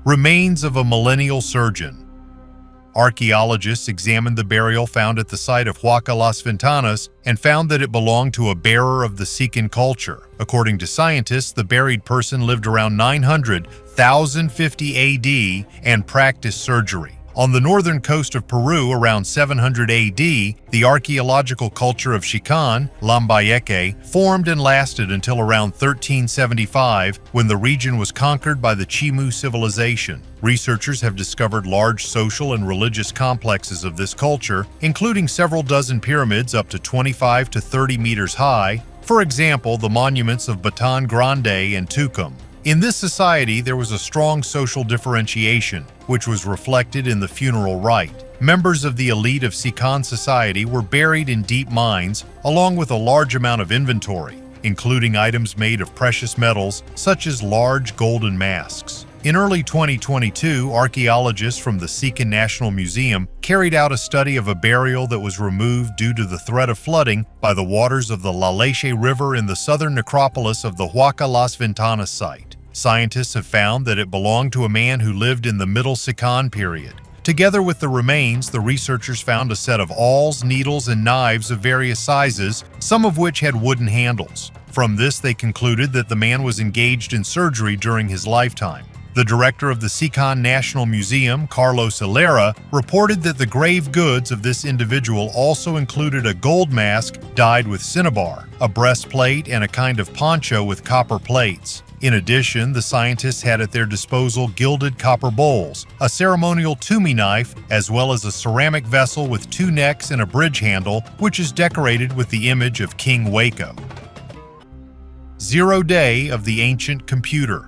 Remains of a millennial surgeon. Archaeologists examined the burial found at the site of Huaca Las Ventanas and found that it belonged to a bearer of the Sican culture. According to scientists, the buried person lived around 1050 AD and practiced surgery. On the northern coast of Peru around 700 AD, the archaeological culture of Xican, Lambayeque, formed and lasted until around 1375 when the region was conquered by the Chimu civilization. Researchers have discovered large social and religious complexes of this culture, including several dozen pyramids up to 25 to 30 meters high, for example, the monuments of Batan Grande and Tucum. In this society, there was a strong social differentiation, which was reflected in the funeral rite. Members of the elite of Sican society were buried in deep mines, along with a large amount of inventory, including items made of precious metals, such as large golden masks. In early 2022, archaeologists from the Sican National Museum carried out a study of a burial that was removed due to the threat of flooding by the waters of the La Leche River in the southern necropolis of the Huaca Las Ventanas site. Scientists have found that it belonged to a man who lived in the Middle Sican period. Together with the remains, the researchers found a set of awls, needles, and knives of various sizes, some of which had wooden handles. From this, they concluded that the man was engaged in surgery during his lifetime. The director of the Sican National Museum, Carlos Hilera, reported that the grave goods of this individual also included a gold mask dyed with cinnabar, a breastplate, and a kind of poncho with copper plates. In addition, the scientists had at their disposal gilded copper bowls, a ceremonial tumi knife, as well as a ceramic vessel with two necks and a bridge handle, which is decorated with the image of King Waco. 0 Day of the Ancient Computer.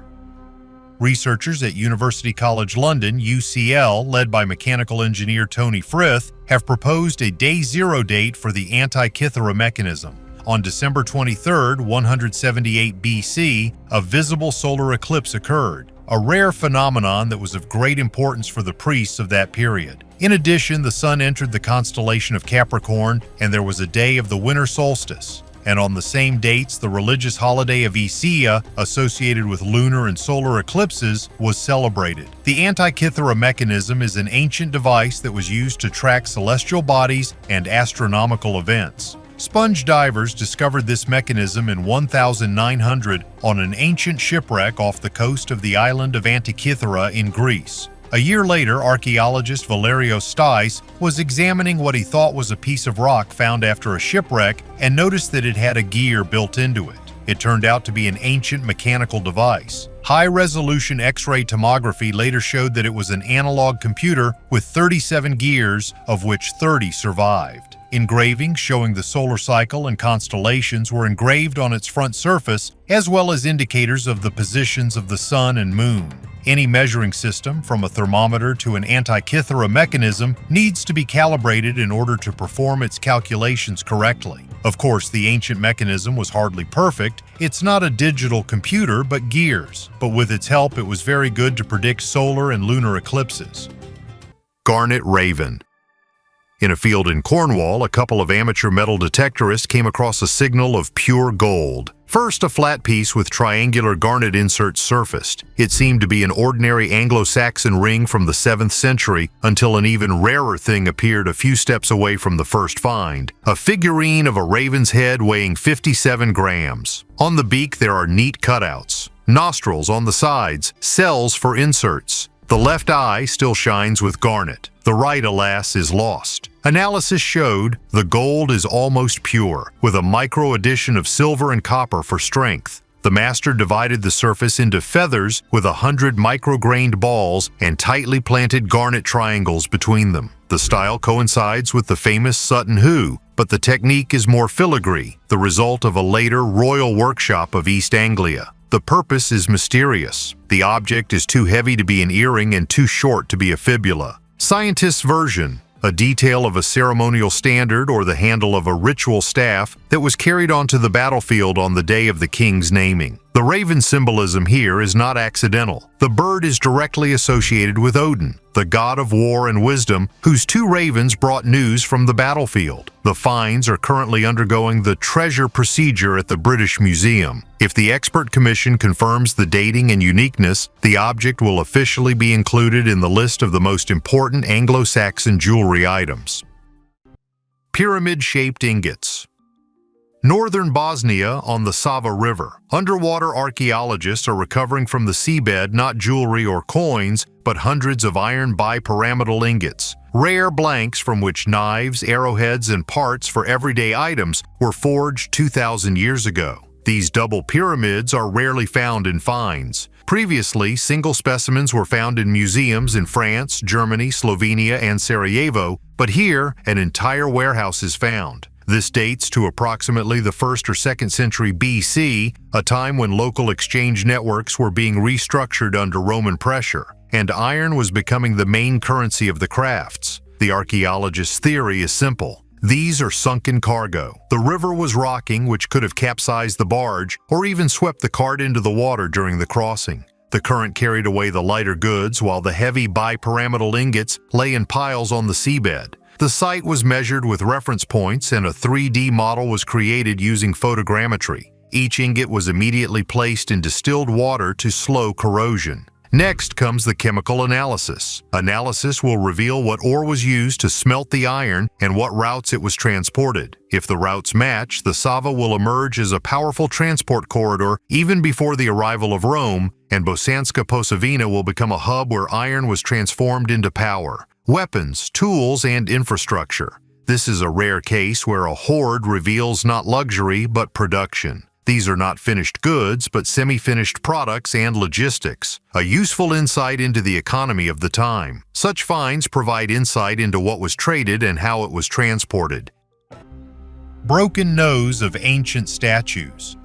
Researchers at University College London, UCL, led by mechanical engineer Tony Frith, have proposed a day zero date for the Antikythera mechanism. On December 23, 178 BC, a visible solar eclipse occurred, a rare phenomenon that was of great importance for the priests of that period. In addition, the sun entered the constellation of Capricorn, and there was a day of the winter solstice. And on the same dates, the religious holiday of Isia, associated with lunar and solar eclipses, was celebrated. The Antikythera mechanism is an ancient device that was used to track celestial bodies and astronomical events. Sponge divers discovered this mechanism in 1900 on an ancient shipwreck off the coast of the island of Antikythera in Greece. A year later, archaeologist Valerio Stais was examining what he thought was a piece of rock found after a shipwreck and noticed that it had a gear built into it. It turned out to be an ancient mechanical device. High-resolution X-ray tomography later showed that it was an analog computer with 37 gears, of which 30 survived. Engravings showing the solar cycle and constellations were engraved on its front surface, as well as indicators of the positions of the sun and moon. Any measuring system, from a thermometer to an Antikythera mechanism, needs to be calibrated in order to perform its calculations correctly. Of course, the ancient mechanism was hardly perfect. It's not a digital computer, but gears. But with its help, it was very good to predict solar and lunar eclipses. Garnet Raven. In a field in Cornwall, a couple of amateur metal detectorists came across a signal of pure gold. First, a flat piece with triangular garnet inserts surfaced. It seemed to be an ordinary Anglo-Saxon ring from the 7th century until an even rarer thing appeared a few steps away from the first find, a figurine of a raven's head weighing 57 grams. On the beak there are neat cutouts, nostrils on the sides, cells for inserts. The left eye still shines with garnet. The right, alas, is lost. Analysis showed the gold is almost pure, with a micro addition of silver and copper for strength. The master divided the surface into feathers with 100 micrograined balls and tightly planted garnet triangles between them. The style coincides with the famous Sutton Hoo, but the technique is more filigree, the result of a later royal workshop of East Anglia. The purpose is mysterious. The object is too heavy to be an earring and too short to be a fibula. Scientist's version, a detail of a ceremonial standard or the handle of a ritual staff that was carried onto the battlefield on the day of the king's naming. The raven symbolism here is not accidental. The bird is directly associated with Odin, the god of war and wisdom, whose two ravens brought news from the battlefield. The finds are currently undergoing the treasure procedure at the British Museum. If the expert commission confirms the dating and uniqueness, the object will officially be included in the list of the most important Anglo-Saxon jewelry items. Pyramid-shaped ingots. Northern Bosnia on the Sava River. Underwater archaeologists are recovering from the seabed not jewelry or coins, but hundreds of iron bipyramidal ingots, rare blanks from which knives, arrowheads, and parts for everyday items were forged 2,000 years ago. These double pyramids are rarely found in finds. Previously, single specimens were found in museums in France, Germany, Slovenia, and Sarajevo, but here, an entire warehouse is found. This dates to approximately the 1st or 2nd century BC, a time when local exchange networks were being restructured under Roman pressure, and iron was becoming the main currency of the crafts. The archaeologist's theory is simple. These are sunken cargo. The river was rocking, which could have capsized the barge or even swept the cart into the water during the crossing. The current carried away the lighter goods while the heavy bipyramidal ingots lay in piles on the seabed. The site was measured with reference points and a 3D model was created using photogrammetry. Each ingot was immediately placed in distilled water to slow corrosion. Next comes the chemical analysis. Analysis will reveal what ore was used to smelt the iron and what routes it was transported. If the routes match, the Sava will emerge as a powerful transport corridor even before the arrival of Rome, and Bosanska Posavina will become a hub where iron was transformed into power, weapons, tools, and infrastructure. This is a rare case where a hoard reveals not luxury but production. These are not finished goods, but semi-finished products and logistics, a useful insight into the economy of the time. Such finds provide insight into what was traded and how it was transported. Broken nose of ancient statues.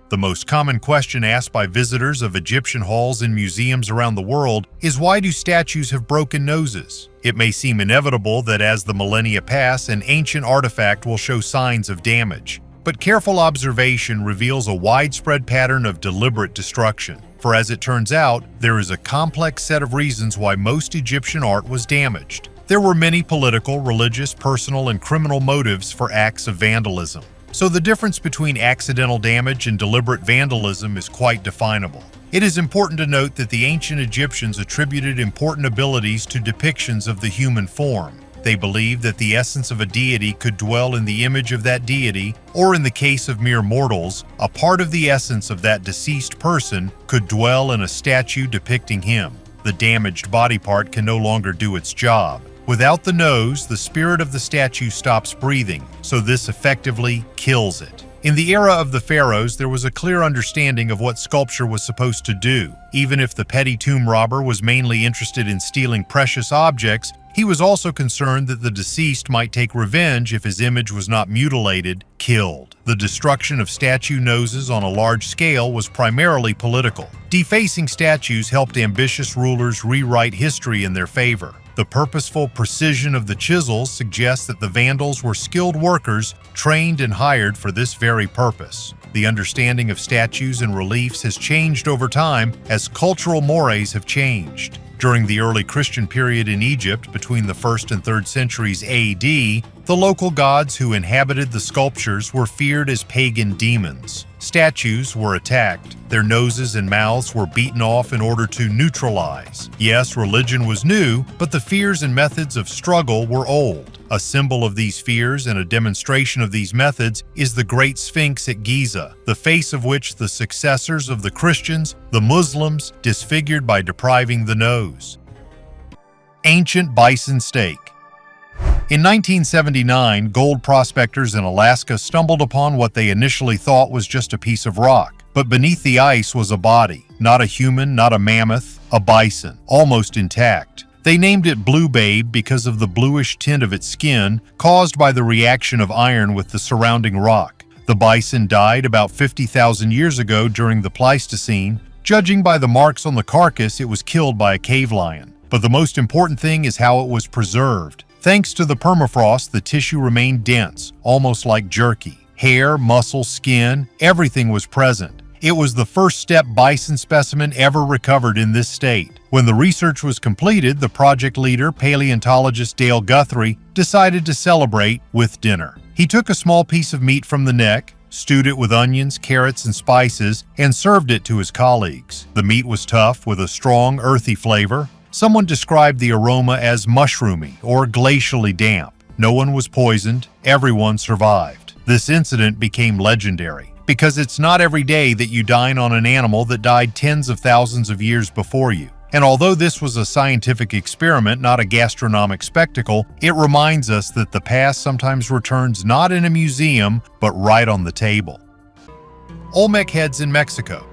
The most common question asked by visitors of Egyptian halls and museums around the world is, why do statues have broken noses? It may seem inevitable that as the millennia pass, an ancient artifact will show signs of damage. But careful observation reveals a widespread pattern of deliberate destruction. For as it turns out, there is a complex set of reasons why most Egyptian art was damaged. There were many political, religious, personal, and criminal motives for acts of vandalism. So the difference between accidental damage and deliberate vandalism is quite definable. It is important to note that the ancient Egyptians attributed important abilities to depictions of the human form. They believed that the essence of a deity could dwell in the image of that deity, or in the case of mere mortals, a part of the essence of that deceased person could dwell in a statue depicting him. The damaged body part can no longer do its job. Without the nose, the spirit of the statue stops breathing, so this effectively kills it. In the era of the pharaohs, there was a clear understanding of what sculpture was supposed to do. Even if the petty tomb robber was mainly interested in stealing precious objects, he was also concerned that the deceased might take revenge if his image was not mutilated, killed. The destruction of statue noses on a large scale was primarily political. Defacing statues helped ambitious rulers rewrite history in their favor. The purposeful precision of the chisels suggests that the Vandals were skilled workers trained and hired for this very purpose. The understanding of statues and reliefs has changed over time as cultural mores have changed. During the early Christian period in Egypt between the 1st and 3rd centuries AD, the local gods who inhabited the sculptures were feared as pagan demons. Statues were attacked. Their noses and mouths were beaten off in order to neutralize. Yes, religion was new, but the fears and methods of struggle were old. A symbol of these fears and a demonstration of these methods is the Great Sphinx at Giza, the face of which the successors of the Christians, the Muslims, disfigured by depriving the nose. Ancient bison steak. In 1979, gold prospectors in Alaska stumbled upon what they initially thought was just a piece of rock. But beneath the ice was a body, not a human, not a mammoth, a bison, almost intact. They named it Blue Babe because of the bluish tint of its skin caused by the reaction of iron with the surrounding rock. The bison died about 50,000 years ago during the Pleistocene. Judging by the marks on the carcass, it was killed by a cave lion. But the most important thing is how it was preserved. Thanks to the permafrost, the tissue remained dense, almost like jerky. Hair, muscle, skin, everything was present. It was the first step bison specimen ever recovered in this state. When the research was completed, the project leader, paleontologist Dale Guthrie, decided to celebrate with dinner. He took a small piece of meat from the neck, stewed it with onions, carrots, and spices, and served it to his colleagues. The meat was tough with a strong, earthy flavor. Someone described the aroma as mushroomy or glacially damp. No one was poisoned. Everyone survived. This incident became legendary because it's not every day that you dine on an animal that died tens of thousands of years before you. And although this was a scientific experiment, not a gastronomic spectacle, it reminds us that the past sometimes returns not in a museum, but right on the table. Olmec heads in Mexico.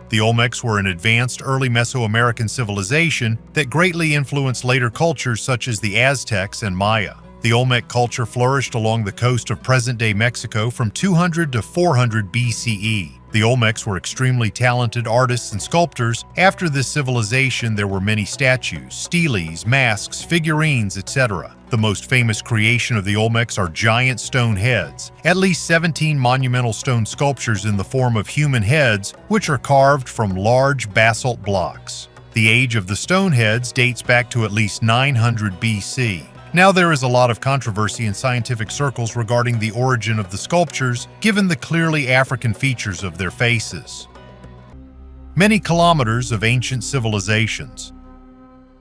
The Olmecs were an advanced early Mesoamerican civilization that greatly influenced later cultures such as the Aztecs and Maya. The Olmec culture flourished along the coast of present-day Mexico from 200 to 400 BCE. The Olmecs were extremely talented artists and sculptors. After this civilization, there were many statues, steles, masks, figurines, etc. The most famous creation of the Olmecs are giant stone heads, at least 17 monumental stone sculptures in the form of human heads, which are carved from large basalt blocks. The age of the stone heads dates back to at least 900 BC. Now there is a lot of controversy in scientific circles regarding the origin of the sculptures, given the clearly African features of their faces. Many kilometers of ancient civilizations.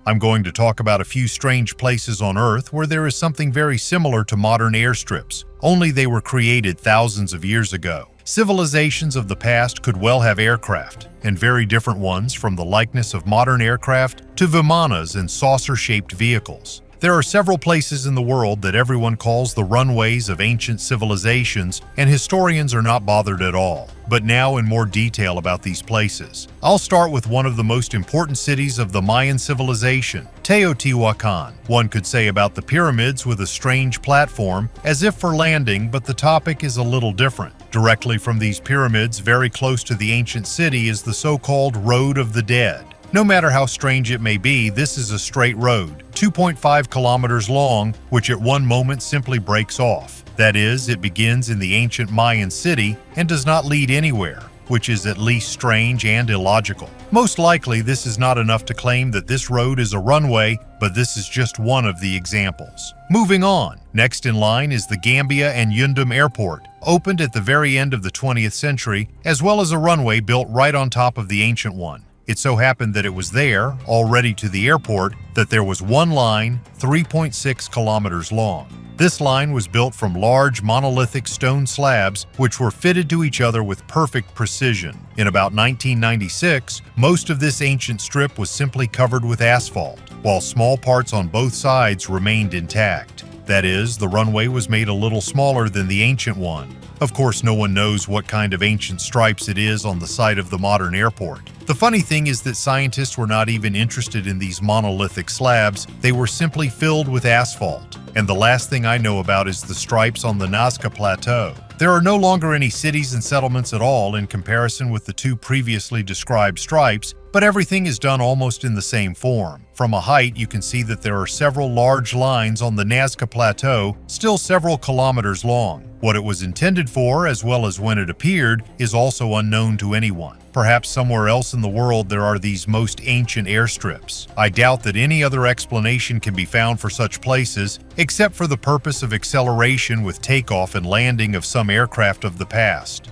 I'm going to talk about a few strange places on Earth where there is something very similar to modern airstrips, only they were created thousands of years ago. Civilizations of the past could well have aircraft, and very different ones, from the likeness of modern aircraft to vimanas and saucer-shaped vehicles. There are several places in the world that everyone calls the runways of ancient civilizations, and historians are not bothered at all. But now in more detail about these places. I'll start with one of the most important cities of the Mayan civilization, Teotihuacan. One could say about the pyramids with a strange platform, as if for landing, but the topic is a little different. Directly from these pyramids, very close to the ancient city, is the so-called Road of the Dead. No matter how strange it may be, this is a straight road, 2.5 kilometers long, which at one moment simply breaks off. That is, it begins in the ancient Mayan city and does not lead anywhere, which is at least strange and illogical. Most likely, this is not enough to claim that this road is a runway, but this is just one of the examples. Moving on, next in line is the Gambia and Yundum Airport, opened at the very end of the 20th century, as well as a runway built right on top of the ancient one. It so happened that it was there, already to the airport, that there was one line, 3.6 kilometers long. This line was built from large monolithic stone slabs which were fitted to each other with perfect precision. In about 1996, most of this ancient strip was simply covered with asphalt, while small parts on both sides remained intact. That is, the runway was made a little smaller than the ancient one. Of course, no one knows what kind of ancient stripes it is on the site of the modern airport. The funny thing is that scientists were not even interested in these monolithic slabs, they were simply filled with asphalt. And the last thing I know about is the stripes on the Nazca Plateau. There are no longer any cities and settlements at all in comparison with the two previously described stripes, but everything is done almost in the same form. From a height, you can see that there are several large lines on the Nazca Plateau, still several kilometers long. What it was intended for, as well as when it appeared, is also unknown to anyone. Perhaps somewhere else in the world there are these most ancient airstrips. I doubt that any other explanation can be found for such places, except for the purpose of acceleration with takeoff and landing of some aircraft of the past.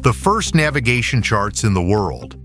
The first navigation charts in the world.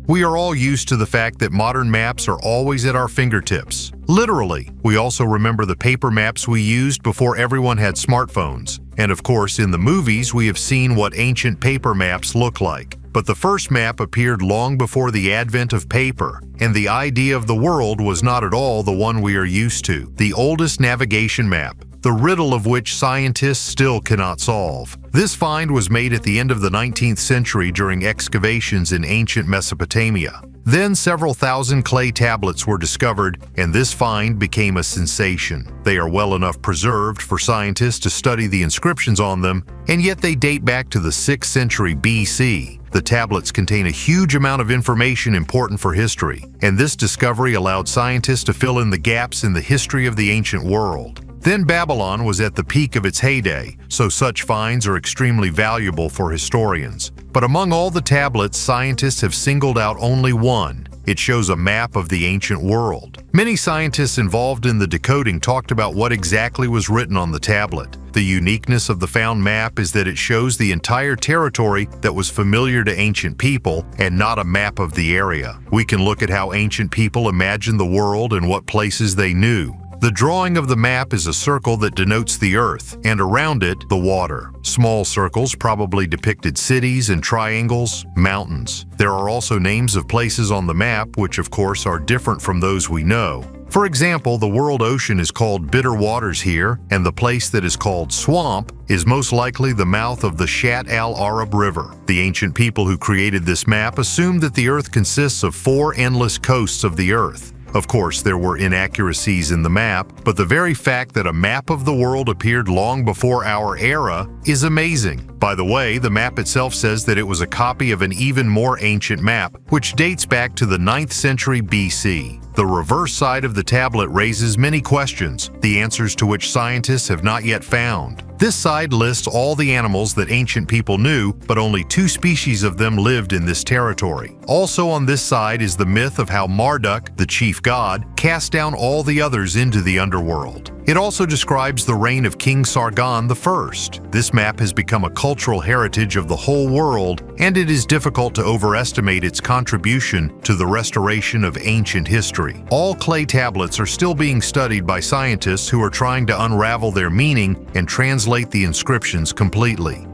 We are all used to the fact that modern maps are always at our fingertips. Literally, we also remember the paper maps we used before everyone had smartphones. And of course, in the movies, we have seen what ancient paper maps look like. But the first map appeared long before the advent of paper, and the idea of the world was not at all the one we are used to. The oldest navigation map, the riddle of which scientists still cannot solve. This find was made at the end of the 19th century during excavations in ancient Mesopotamia. Then several thousand clay tablets were discovered, and this find became a sensation. They are well enough preserved for scientists to study the inscriptions on them, and yet they date back to the 6th century BC. The tablets contain a huge amount of information important for history, and this discovery allowed scientists to fill in the gaps in the history of the ancient world. Then Babylon was at the peak of its heyday, so such finds are extremely valuable for historians. But among all the tablets, scientists have singled out only one. It shows a map of the ancient world. Many scientists involved in the decoding talked about what exactly was written on the tablet. The uniqueness of the found map is that it shows the entire territory that was familiar to ancient people and not a map of the area. We can look at how ancient people imagined the world and what places they knew. The drawing of the map is a circle that denotes the earth, and around it, the water. Small circles probably depicted cities, and triangles, mountains. There are also names of places on the map which of course are different from those we know. For example, the world ocean is called Bitter Waters here, and the place that is called Swamp is most likely the mouth of the Shat al-Arab River. The ancient people who created this map assumed that the earth consists of 4 endless coasts of the earth. Of course, there were inaccuracies in the map, but the very fact that a map of the world appeared long before our era is amazing. By the way, the map itself says that it was a copy of an even more ancient map, which dates back to the 9th century BC. The reverse side of the tablet raises many questions, the answers to which scientists have not yet found. This side lists all the animals that ancient people knew, but only 2 species of them lived in this territory. Also on this side is the myth of how Marduk, the chief god, cast down all the others into the underworld. It also describes the reign of King Sargon I. This map has become a cultural heritage of the whole world, and it is difficult to overestimate its contribution to the restoration of ancient history. All clay tablets are still being studied by scientists who are trying to unravel their meaning and translate the inscriptions completely.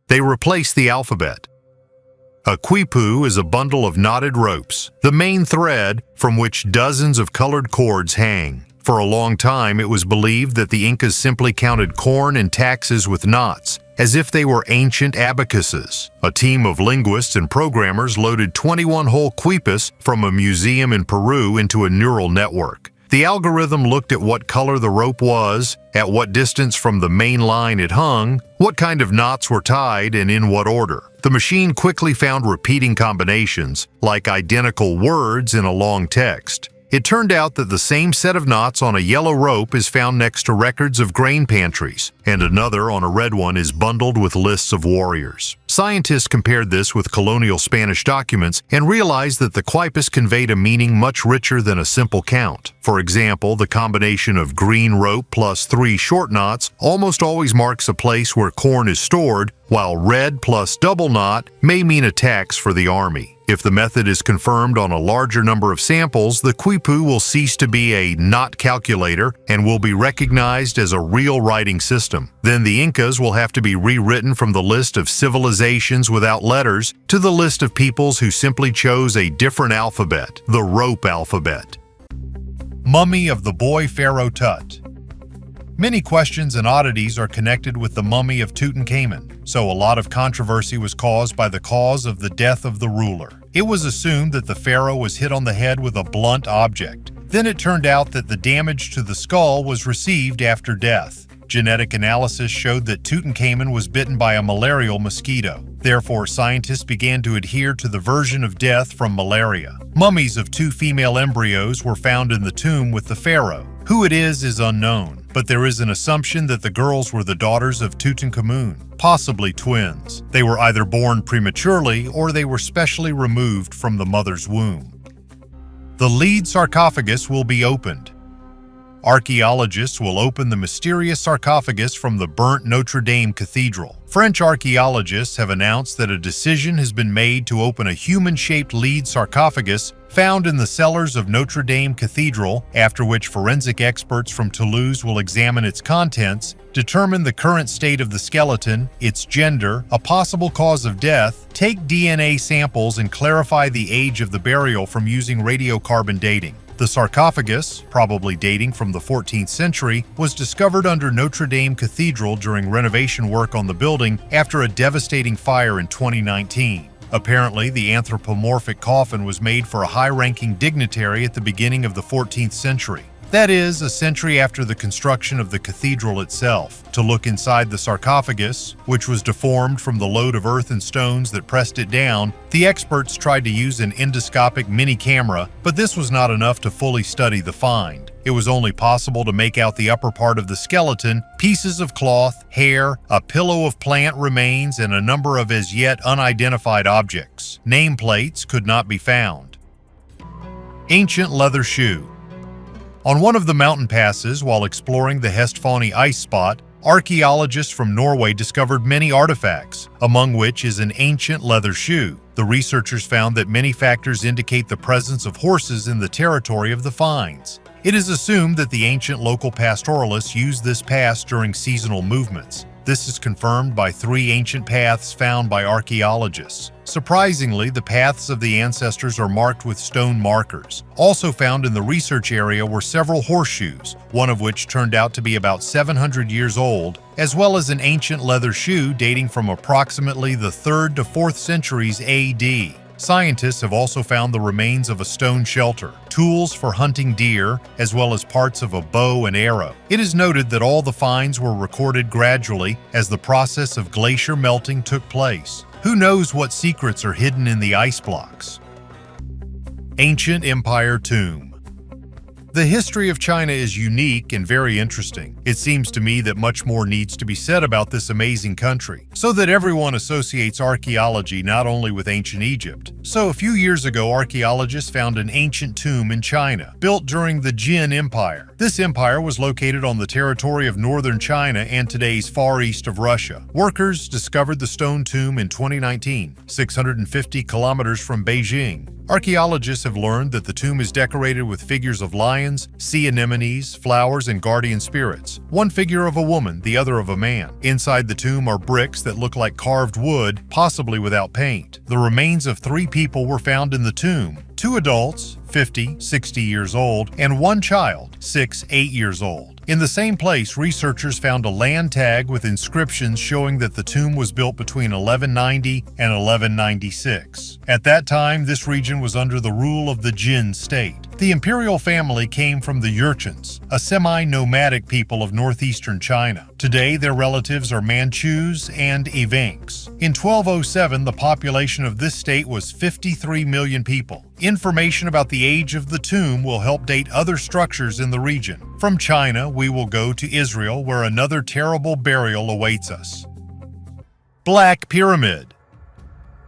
They replace the alphabet. A quipu is a bundle of knotted ropes, the main thread from which dozens of colored cords hang. For a long time, it was believed that the Incas simply counted corn and taxes with knots, as if they were ancient abacuses. A team of linguists and programmers loaded 21-hole quipus from a museum in Peru into a neural network. The algorithm looked at what color the rope was, at what distance from the main line it hung, what kind of knots were tied, and in what order. The machine quickly found repeating combinations, like identical words in a long text. It turned out that the same set of knots on a yellow rope is found next to records of grain pantries, and another on a red one is bundled with lists of warriors. Scientists compared this with colonial Spanish documents and realized that the quipus conveyed a meaning much richer than a simple count. For example, the combination of green rope plus 3 short knots almost always marks a place where corn is stored, while red plus double knot may mean a tax for the army. If the method is confirmed on a larger number of samples, the quipu will cease to be a knot calculator and will be recognized as a real writing system. Then the Incas will have to be rewritten from the list of civilizations without letters to the list of peoples who simply chose a different alphabet, the rope alphabet. Mummy of the boy pharaoh Tut. Many questions and oddities are connected with the mummy of Tutankhamun, so a lot of controversy was caused by the cause of the death of the ruler. It was assumed that the pharaoh was hit on the head with a blunt object. Then it turned out that the damage to the skull was received after death. Genetic analysis showed that Tutankhamun was bitten by a malarial mosquito. Therefore, scientists began to adhere to the version of death from malaria. Mummies of 2 female embryos were found in the tomb with the pharaoh. Who it is unknown, but there is an assumption that the girls were the daughters of Tutankhamun, possibly twins. They were either born prematurely or they were specially removed from the mother's womb. The lead sarcophagus will be opened. Archaeologists will open the mysterious sarcophagus from the burnt Notre Dame Cathedral. French archaeologists have announced that a decision has been made to open a human-shaped lead sarcophagus found in the cellars of Notre Dame Cathedral, after which forensic experts from Toulouse will examine its contents, determine the current state of the skeleton, its gender, a possible cause of death, take DNA samples, and clarify the age of the burial from using radiocarbon dating. The sarcophagus, probably dating from the 14th century, was discovered under Notre Dame Cathedral during renovation work on the building after a devastating fire in 2019. Apparently, the anthropomorphic coffin was made for a high-ranking dignitary at the beginning of the 14th century. That is, a century after the construction of the cathedral itself. To look inside the sarcophagus, which was deformed from the load of earth and stones that pressed it down, the experts tried to use an endoscopic mini-camera, but this was not enough to fully study the find. It was only possible to make out the upper part of the skeleton, pieces of cloth, hair, a pillow of plant remains, and a number of as yet unidentified objects. Nameplates could not be found. Ancient leather shoe. On one of the mountain passes, while exploring the Hestfoni ice spot, archaeologists from Norway discovered many artifacts, among which is an ancient leather shoe. The researchers found that many factors indicate the presence of horses in the territory of the finds. It is assumed that the ancient local pastoralists used this pass during seasonal movements. This is confirmed by 3 ancient paths found by archaeologists. Surprisingly, the paths of the ancestors are marked with stone markers. Also found in the research area were several horseshoes, one of which turned out to be about 700 years old, as well as an ancient leather shoe dating from approximately the 3rd to 4th centuries AD. Scientists have also found the remains of a stone shelter, tools for hunting deer, as well as parts of a bow and arrow. It is noted that all the finds were recorded gradually as the process of glacier melting took place. Who knows what secrets are hidden in the ice blocks? Ancient Empire Tomb. The history of China is unique and very interesting. It seems to me that much more needs to be said about this amazing country, so that everyone associates archaeology not only with ancient Egypt. So a few years ago, archaeologists found an ancient tomb in China, built during the Jin Empire. This empire was located on the territory of northern China and today's far east of Russia. Workers discovered the stone tomb in 2019, 650 kilometers from Beijing. Archaeologists have learned that the tomb is decorated with figures of lions, sea anemones, flowers, and guardian spirits. One figure of a woman, the other of a man. Inside the tomb are bricks that look like carved wood, possibly without paint. The remains of 3 people were found in the tomb. 2 adults, 50, 60 years old, and 1 child, 6, 8 years old. In the same place, researchers found a land tag with inscriptions showing that the tomb was built between 1190 and 1196. At that time, this region was under the rule of the Jin state. The imperial family came from the Urchins, a semi-nomadic people of northeastern China. Today, their relatives are Manchus and Evenks. In 1207, the population of this state was 53 million people. Information about the age of the tomb will help date other structures in the region. From China, we will go to Israel, where another terrible burial awaits us. Black Pyramid.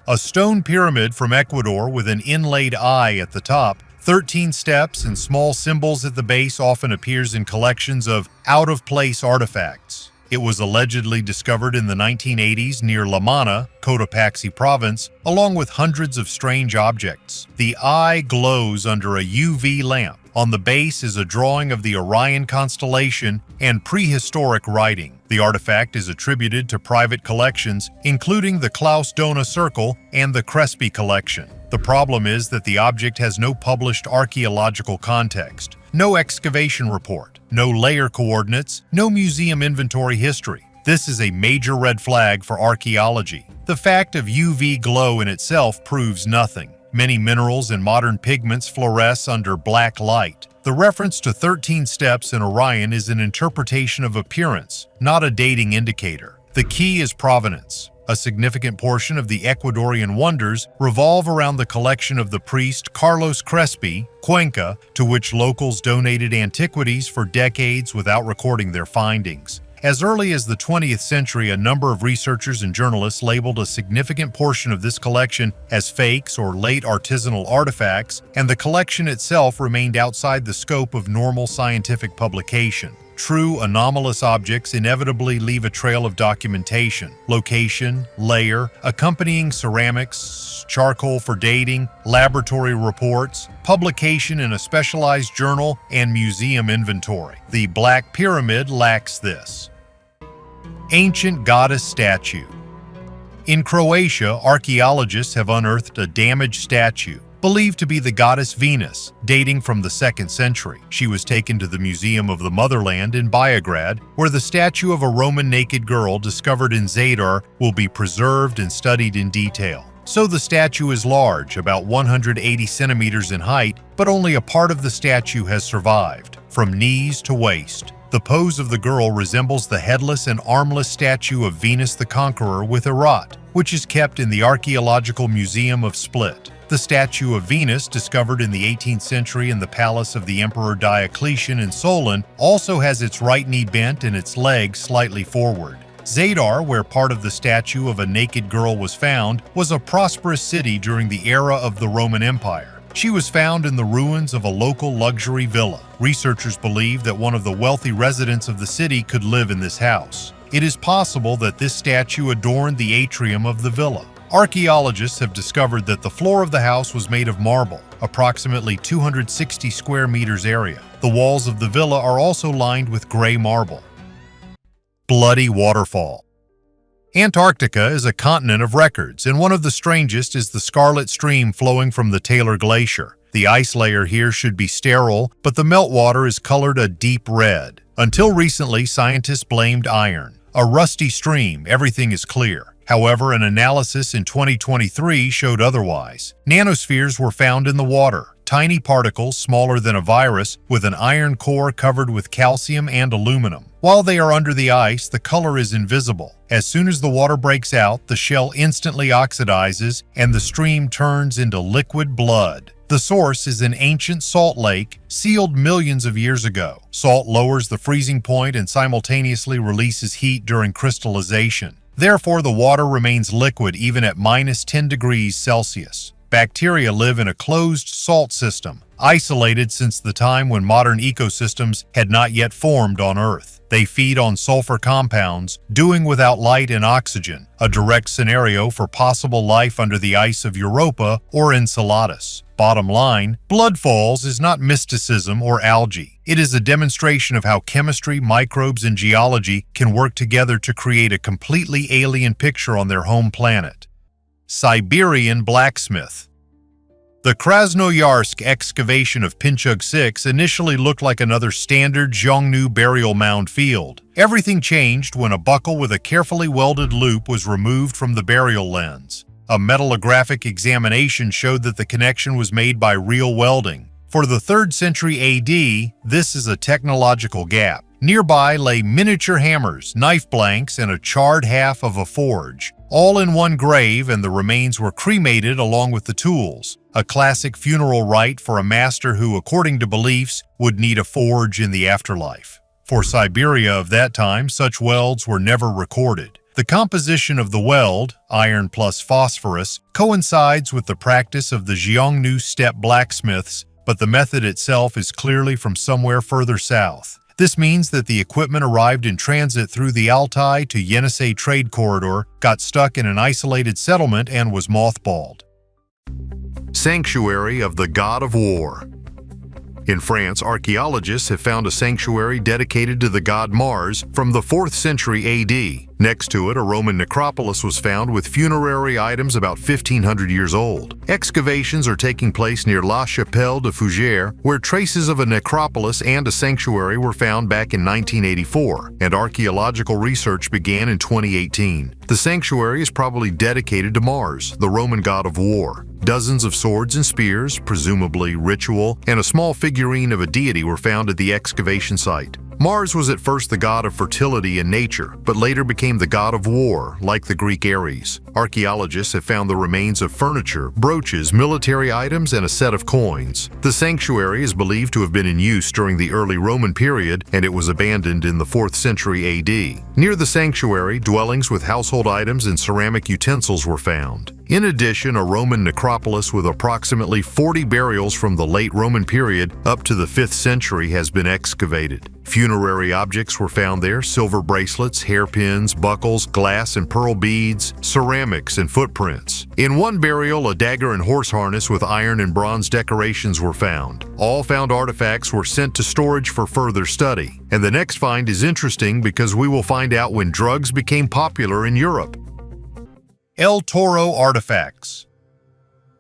A stone pyramid from Ecuador with an inlaid eye at the top, 13 steps and small symbols at the base often appears in collections of out-of-place artifacts. It was allegedly discovered in the 1980s near La Mana, Cotopaxi province, along with hundreds of strange objects. The eye glows under a UV lamp. On the base is a drawing of the Orion constellation and prehistoric writing. The artifact is attributed to private collections, including the Klaus Dona Circle and the Crespi collection. The problem is that the object has no published archaeological context, no excavation report, no layer coordinates, no museum inventory history. This is a major red flag for archaeology. The fact of UV glow in itself proves nothing. Many minerals and modern pigments fluoresce under black light. The reference to 13 steps in Orion is an interpretation of appearance, not a dating indicator. The key is provenance. A significant portion of the Ecuadorian wonders revolve around the collection of the priest Carlos Crespi, Cuenca, to which locals donated antiquities for decades without recording their findings. As early as the 20th century, a number of researchers and journalists labeled a significant portion of this collection as fakes or late artisanal artifacts, and the collection itself remained outside the scope of normal scientific publication. True anomalous objects inevitably leave a trail of documentation, location, layer, accompanying ceramics, charcoal for dating, laboratory reports, publication in a specialized journal, and museum inventory. The Black Pyramid lacks this. Ancient goddess statue. In Croatia, archaeologists have unearthed a damaged statue, believed to be the goddess Venus, dating from the 2nd century. She was taken to the Museum of the Motherland in Beograd, where the statue of a Roman naked girl discovered in Zadar will be preserved and studied in detail. So the statue is large, about 180 centimeters in height, but only a part of the statue has survived. from knees to waist. The pose of the girl resembles the headless and armless statue of Venus the Conqueror with Herat, which is kept in the Archaeological Museum of Split. The statue of Venus, discovered in the 18th century in the palace of the Emperor Diocletian in Solon, also has its right knee bent and its leg slightly forward. Zadar, where part of the statue of a naked girl was found, was a prosperous city during the era of the Roman Empire. She was found in the ruins of a local luxury villa. Researchers believe that one of the wealthy residents of the city could live in this house. It is possible that this statue adorned the atrium of the villa. Archaeologists have discovered that the floor of the house was made of marble, approximately 260 square meters area. The walls of the villa are also lined with gray marble. Bloody waterfall. Antarctica is a continent of records, and one of the strangest is the scarlet stream flowing from the Taylor Glacier. The ice layer here should be sterile, but the meltwater is colored a deep red. Until recently, scientists blamed iron. A rusty stream, everything is clear. However, an analysis in 2023 showed otherwise. Nanospheres were found in the water, tiny particles smaller than a virus with an iron core covered with calcium and aluminum. While they are under the ice, the color is invisible. As soon as the water breaks out, the shell instantly oxidizes and the stream turns into liquid blood. The source is an ancient salt lake sealed millions of years ago. Salt lowers the freezing point and simultaneously releases heat during crystallization. Therefore, the water remains liquid even at -10 degrees Celsius. Bacteria live in a closed salt system, isolated since the time when modern ecosystems had not yet formed on Earth. They feed on sulfur compounds, doing without light and oxygen, a direct scenario for possible life under the ice of Europa or Enceladus. Bottom line, Blood Falls is not mysticism or algae. It is a demonstration of how chemistry, microbes, and geology can work together to create a completely alien picture on their home planet. Siberian blacksmith. The Krasnoyarsk excavation of Pinchug 6 initially looked like another standard Xiongnu burial mound field. Everything changed when a buckle with a carefully welded loop was removed from the burial lens. A metallurgical examination showed that the connection was made by real welding. For the 3rd century AD, this is a technological gap. Nearby lay miniature hammers, knife blanks, and a charred half of a forge, all in one grave, and the remains were cremated along with the tools. A classic funeral rite for a master who, according to beliefs, would need a forge in the afterlife. For Siberia of that time, such welds were never recorded. The composition of the weld, iron plus phosphorus, coincides with the practice of the Xiongnu steppe blacksmiths, but the method itself is clearly from somewhere further south. This means that the equipment arrived in transit through the Altai to Yenisei trade corridor, got stuck in an isolated settlement, and was mothballed. Sanctuary of the God of War. In France, archaeologists have found a sanctuary dedicated to the god Mars from the 4th century AD. Next to it, a Roman necropolis was found with funerary items about 1,500 years old. Excavations are taking place near La Chapelle de Fougères, where traces of a necropolis and a sanctuary were found back in 1984, and archaeological research began in 2018. The sanctuary is probably dedicated to Mars, the Roman god of war. Dozens of swords and spears, presumably ritual, and a small figurine of a deity were found at the excavation site. Mars was at first the god of fertility and nature, but later became the god of war, like the Greek Ares. Archaeologists have found the remains of furniture, brooches, military items, and a set of coins. The sanctuary is believed to have been in use during the early Roman period, and it was abandoned in the 4th century AD. Near the sanctuary, dwellings with household items and ceramic utensils were found. In addition, a Roman necropolis with approximately 40 burials from the late Roman period up to the 5th century has been excavated. Funerary objects were found there: silver bracelets, hairpins, buckles, glass and pearl beads, ceramics, and footprints. In one burial, a dagger and horse harness with iron and bronze decorations were found. All found artifacts were sent to storage for further study. And the next find is interesting because we will find out when drugs became popular in Europe. El Toro artifacts.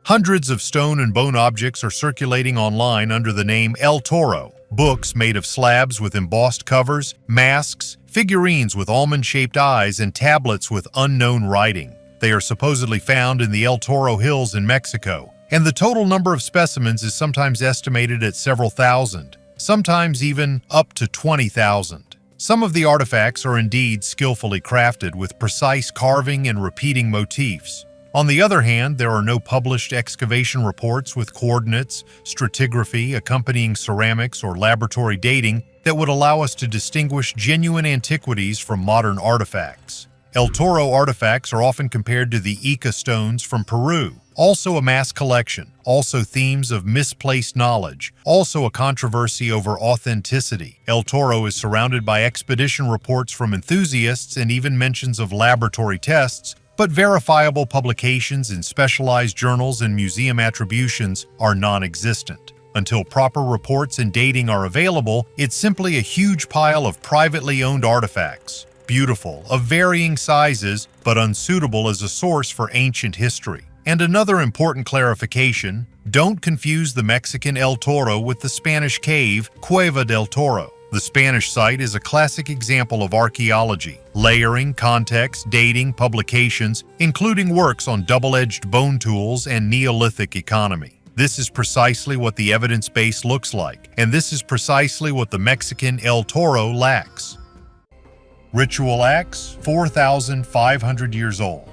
Hundreds of stone and bone objects are circulating online under the name El Toro. Books made of slabs with embossed covers, masks, figurines with almond-shaped eyes, and tablets with unknown writing. They are supposedly found in the El Toro Hills in Mexico, and the total number of specimens is sometimes estimated at several thousand. sometimes even up to 20,000. Some of the artifacts are indeed skillfully crafted with precise carving and repeating motifs. On the other hand, there are no published excavation reports with coordinates, stratigraphy, accompanying ceramics, or laboratory dating that would allow us to distinguish genuine antiquities from modern artifacts. El Toro artifacts are often compared to the Ica stones from Peru, also a mass collection, also themes of misplaced knowledge, also a controversy over authenticity. El Toro is surrounded by expedition reports from enthusiasts and even mentions of laboratory tests, but verifiable publications in specialized journals and museum attributions are non-existent. Until proper reports and dating are available, it's simply a huge pile of privately owned artifacts. Beautiful, of varying sizes, but unsuitable as a source for ancient history. And another important clarification, don't confuse the Mexican El Toro with the Spanish cave, Cueva del Toro. The Spanish site is a classic example of archaeology, layering, context, dating, publications, including works on double-edged bone tools and Neolithic economy. This is precisely what the evidence base looks like, and this is precisely what the Mexican El Toro lacks. Ritual axe, 4,500 years old.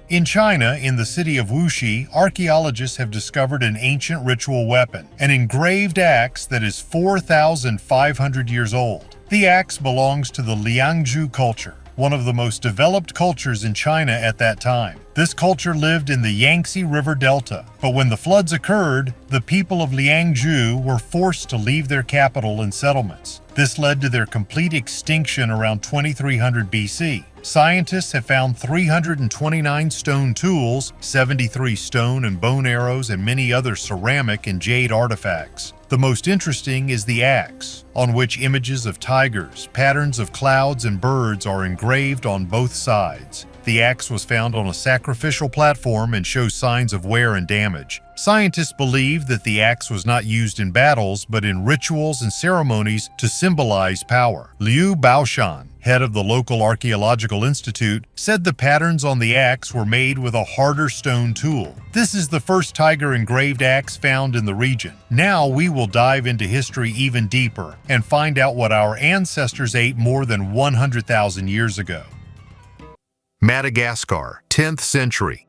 In China, in the city of Wuxi, archaeologists have discovered an ancient ritual weapon, an engraved axe that is 4,500 years old. The axe belongs to the Liangzhu culture, one of the most developed cultures in China at that time. This culture lived in the Yangtze River Delta, but when the floods occurred, the people of Liangzhu were forced to leave their capital and settlements. This led to their complete extinction around 2300 BC. Scientists have found 329 stone tools, 73 stone and bone arrows, and many other ceramic and jade artifacts. The most interesting is the axe, on which images of tigers, patterns of clouds, and birds are engraved on both sides. The axe was found on a sacrificial platform and shows signs of wear and damage. Scientists believe that the axe was not used in battles, but in rituals and ceremonies to symbolize power. Liu Baoshan, head of the local archaeological institute, said the patterns on the axe were made with a harder stone tool. This is the first tiger engraved axe found in the region. Now we will dive into history even deeper and find out what our ancestors ate more than 100,000 years ago. Madagascar, 10th century.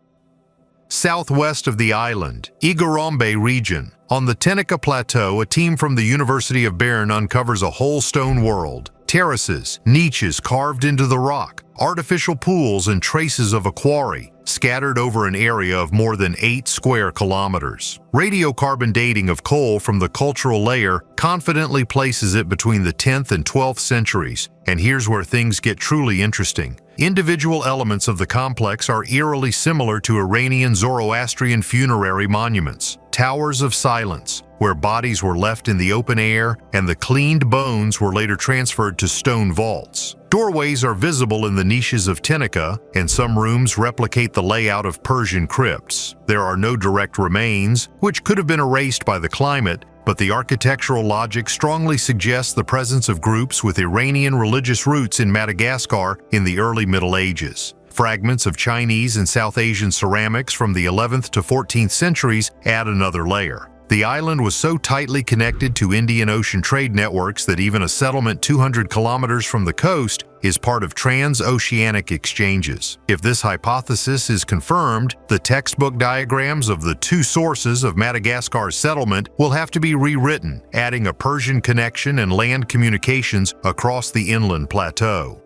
Southwest of the island, Igorombe region. On the Tenica Plateau, a team from the University of Bern uncovers a whole stone world. Terraces, niches carved into the rock, artificial pools and traces of a quarry, scattered over an area of more than 8 square kilometers. Radiocarbon dating of coal from the cultural layer confidently places it between the 10th and 12th centuries, and here's where things get truly interesting. Individual elements of the complex are eerily similar to Iranian Zoroastrian funerary monuments, towers of silence, where bodies were left in the open air and the cleaned bones were later transferred to stone vaults. Doorways are visible in the niches of Tenica, and some rooms replicate the layout of Persian crypts. There are no direct remains, which could have been erased by the climate, but the architectural logic strongly suggests the presence of groups with Iranian religious roots in Madagascar in the early Middle Ages. Fragments of Chinese and South Asian ceramics from the 11th to 14th centuries add another layer. The island was so tightly connected to Indian Ocean trade networks that even a settlement 200 kilometers from the coast is part of transoceanic exchanges. If this hypothesis is confirmed, the textbook diagrams of the two sources of Madagascar's settlement will have to be rewritten, adding a Persian connection and land communications across the inland plateau.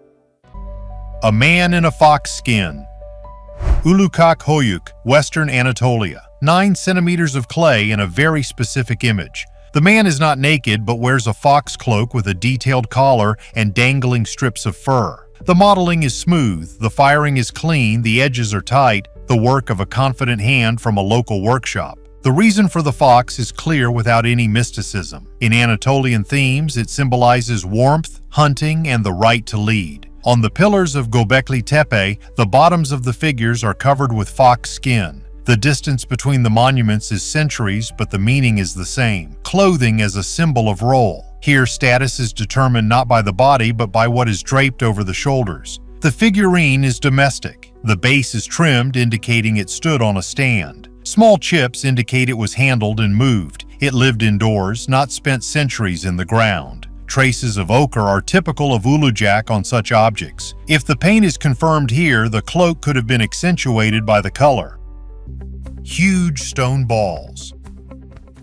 A man in a fox skin. Ulukak Hoyuk, Western Anatolia. 9 centimeters of clay in a very specific image. The man is not naked but wears a fox cloak with a detailed collar and dangling strips of fur. The modeling is smooth, the firing is clean, the edges are tight, the work of a confident hand from a local workshop. The reason for the fox is clear without any mysticism. In Anatolian themes, it symbolizes warmth, hunting, and the right to lead. On the pillars of Göbekli Tepe, the bottoms of the figures are covered with fox skin. The distance between the monuments is centuries, but the meaning is the same. Clothing as a symbol of role. Here, status is determined not by the body, but by what is draped over the shoulders. The figurine is domestic. The base is trimmed, indicating it stood on a stand. Small chips indicate it was handled and moved, It lived indoors, not spent centuries in the ground. Traces of ochre are typical of ulujak on such objects. If the paint is confirmed here, the cloak could have been accentuated by the color. Huge stone balls.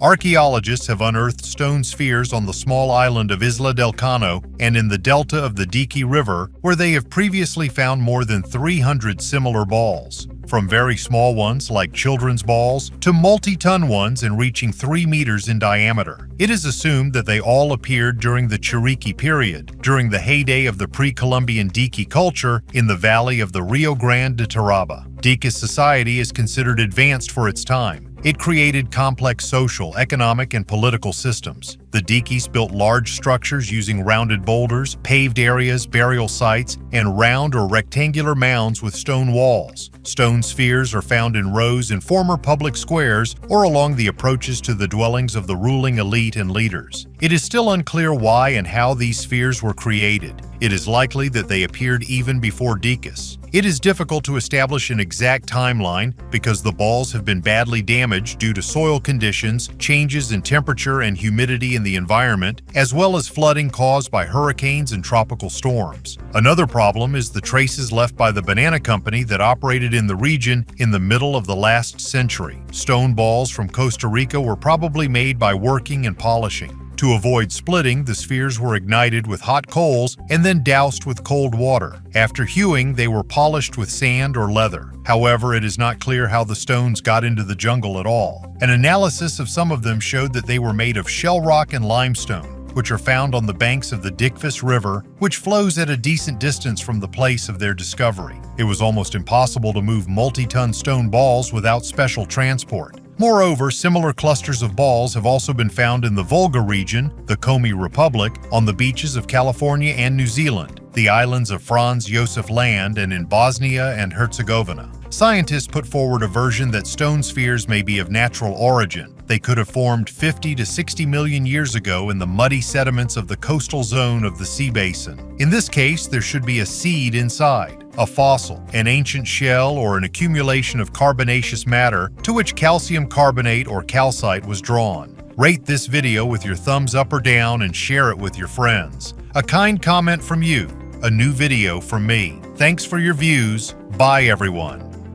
Archaeologists have unearthed stone spheres on the small island of Isla del Cano and in the delta of the Diki River, where they have previously found more than 300 similar balls, from very small ones like children's balls to multi-ton ones and reaching 3 meters in diameter. It is assumed that they all appeared during the Chiriqui period, during the heyday of the pre-Columbian Diki culture in the valley of the Rio Grande de Taraba. Diki society is considered advanced for its time. It created complex social, economic, and political systems. The Dikis built large structures using rounded boulders, paved areas, burial sites, and round or rectangular mounds with stone walls. Stone spheres are found in rows in former public squares or along the approaches to the dwellings of the ruling elite and leaders. It is still unclear why and how these spheres were created. It is likely that they appeared even before Dikis. It is difficult to establish an exact timeline because the balls have been badly damaged due to soil conditions, changes in temperature and humidity in the environment, as well as flooding caused by hurricanes and tropical storms. Another problem is the traces left by the banana company that operated in the region in the middle of the last century. Stone balls from Costa Rica were probably made by working and polishing. To avoid splitting, the spheres were ignited with hot coals and then doused with cold water. After hewing, they were polished with sand or leather. However, it is not clear how the stones got into the jungle at all. An analysis of some of them showed that they were made of shell rock and limestone, which are found on the banks of the Dikvis River, which flows at a decent distance from the place of their discovery. It was almost impossible to move multi-ton stone balls without special transport. Moreover, similar clusters of balls have also been found in the Volga region, the Komi Republic, on the beaches of California and New Zealand, the islands of Franz Josef Land, and in Bosnia and Herzegovina. Scientists put forward a version that stone spheres may be of natural origin. They could have formed 50 to 60 million years ago in the muddy sediments of the coastal zone of the sea basin. In this case, there should be a seed inside, a fossil, an ancient shell, or an accumulation of carbonaceous matter to which calcium carbonate or calcite was drawn. Rate this video with your thumbs up or down and share it with your friends. A kind comment from you, a new video from me. Thanks for your views. Bye everyone.